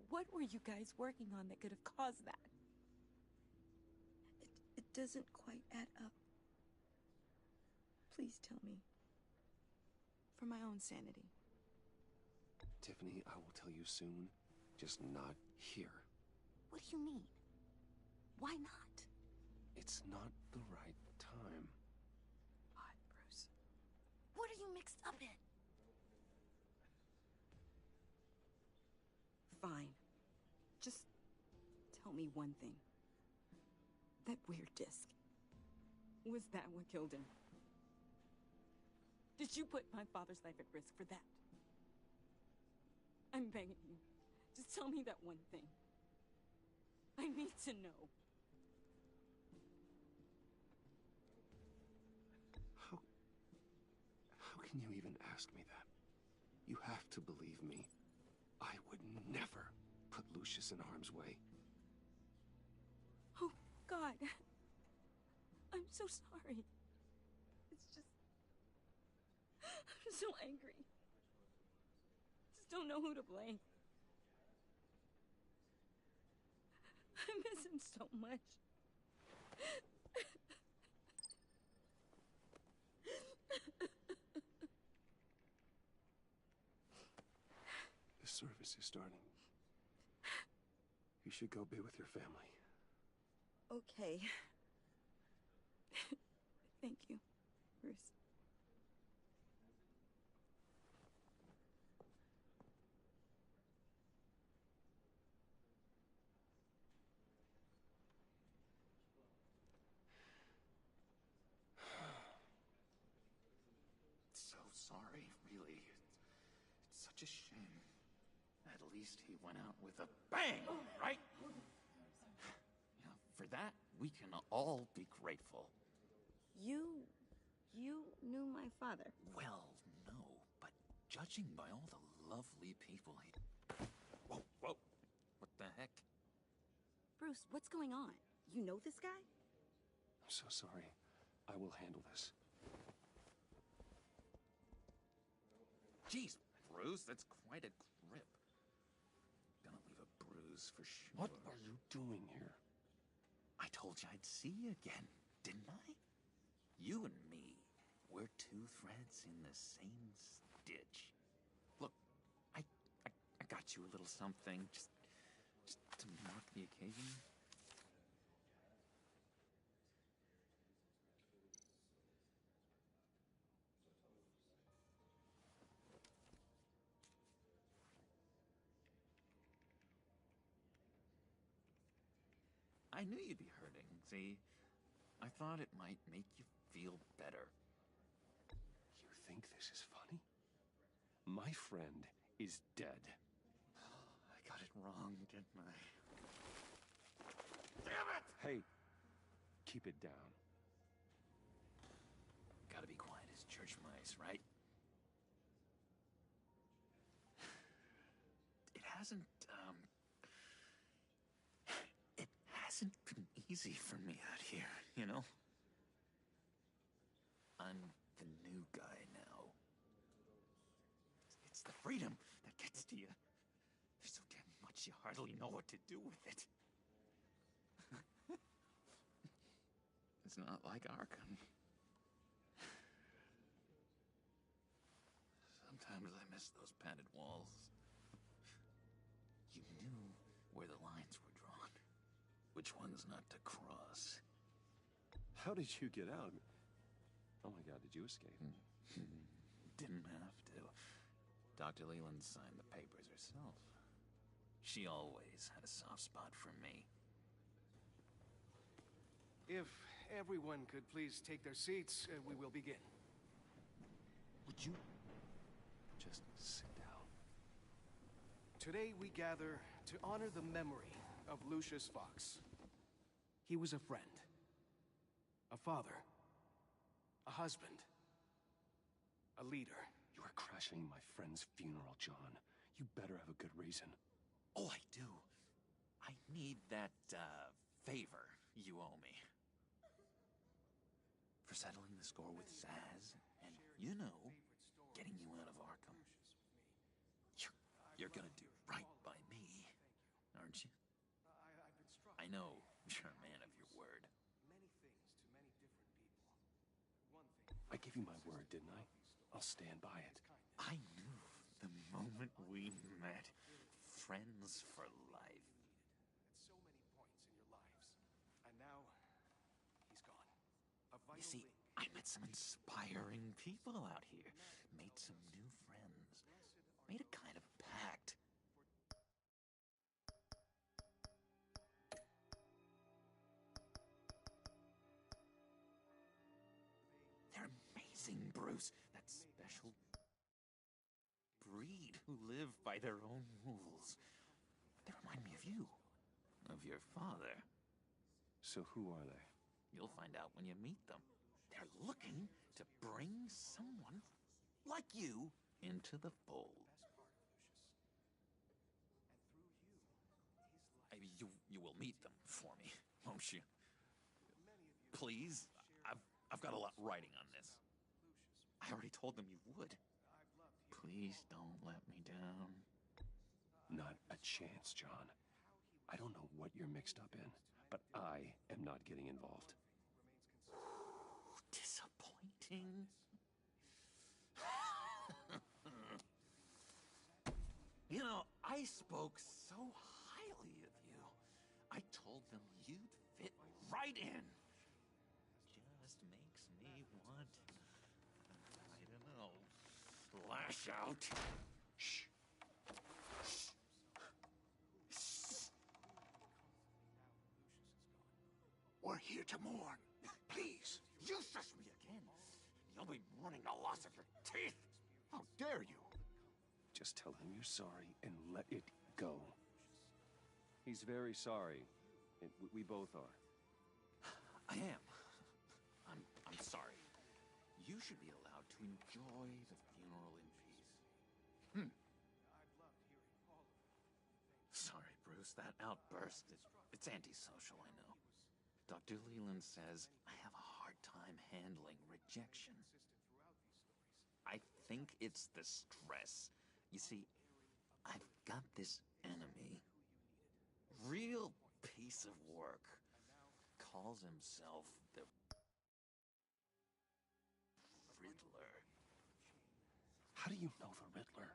S5: What were you guys working on that could have caused that? It doesn't quite add up. Please tell me. For my own sanity.
S1: Tiffany, I will tell you soon. Just not here.
S5: What do you mean? Why not?
S1: It's not the right time.
S5: What, Bruce? What are you mixed up in? Fine. Just tell me one thing. That weird disc. Was that what killed him? Did you put my father's life at risk for that? I'm begging you. Just tell me that one thing. I need to know.
S1: How can you even ask me that? You have to believe me. I would never put Lucius in harm's way.
S5: Oh, God. I'm so sorry. It's just... I'm so angry. Just don't know who to blame. I miss him so much.
S1: The service is starting. You should go be with your family.
S5: Okay. Thank you, Bruce.
S19: So sorry, really. It's such a shame. At least he went out with a bang, right? Yeah, for that, we can all be grateful.
S5: You knew my father.
S19: Well, no, but judging by all the lovely people he... Whoa, whoa. What the heck?
S5: Bruce, what's going on? You know this guy?
S1: I'm so sorry. I will handle this.
S19: Jeez, Bruce, that's quite a grip. Gonna leave a bruise for sure.
S1: What are you doing here?
S19: I told you I'd see you again, didn't I? You and me, we're two threads in the same stitch. Look, I got you a little something, just to mark the occasion. I knew you'd be hurting, see? I thought it might make you feel better.
S1: You think this is funny? My friend is dead.
S19: I got it wrong, didn't I? Damn it!
S1: Hey, keep it down.
S19: Gotta be quiet as church mice, right? It hasn't been easy for me out here, you know? I'm the new guy now. It's the freedom that gets to you. There's so damn much you hardly know what to do with it. It's not like Arkham. Sometimes I miss those padded walls. You knew where the lines were drawn. Which ones not to cross.
S1: How did you get out? Oh my God, did you escape?
S19: Didn't have to. Dr. Leland signed the papers herself. She always had a soft spot for me.
S17: If everyone could please take their seats, we will begin.
S1: Would you just sit down?
S17: Today we gather to honor the memory of Lucius Fox. He was a friend, a father, a husband, a leader.
S1: You are crashing my friend's funeral, John. You better have a good reason.
S19: Oh, I do. I need that, favor you owe me. For settling the score with Zsasz, and, you know, getting you out of Arkham. You're gonna do right by me, aren't you? I know you're a man of your word.
S1: I gave you my word, didn't I? I'll stand by it.
S19: I knew the moment we met. Friends for life.
S17: At so many points in your lives. And now, he's gone. A vital
S19: You see,
S17: link.
S19: I met some inspiring people out here. Made some new friends. Made a kind of pact. They're amazing, Bruce. That special breed who live by their own rules. They remind me of you. Of your father.
S1: So who are they?
S19: You'll find out when you meet them. They're looking to bring someone like you into the fold. You will meet them for me, won't you? Please? I've got a lot writing on this. I already told them you would. Please don't let me down.
S1: Not a chance, John. I don't know what you're mixed up in, but I am not getting involved.
S19: Disappointing. You know, I spoke so highly of you. I told them you'd fit right in. Just makes me want, I don't know, lash out. Shh.
S6: We're here to mourn. Please.
S19: You shush me again. You'll be mourning the loss of your teeth.
S6: How dare you?
S1: Just tell him you're sorry and let it go. He's very sorry. And we both are.
S19: I am. I'm sorry. You should be allowed to enjoy the funeral in peace. Sorry, Bruce. That outburst, it's antisocial, I know. Dr. Leland says I have a hard time handling rejection. I think it's the stress. You see, I've got this enemy. Real piece of work. Calls himself the Riddler.
S1: How do you know the Riddler?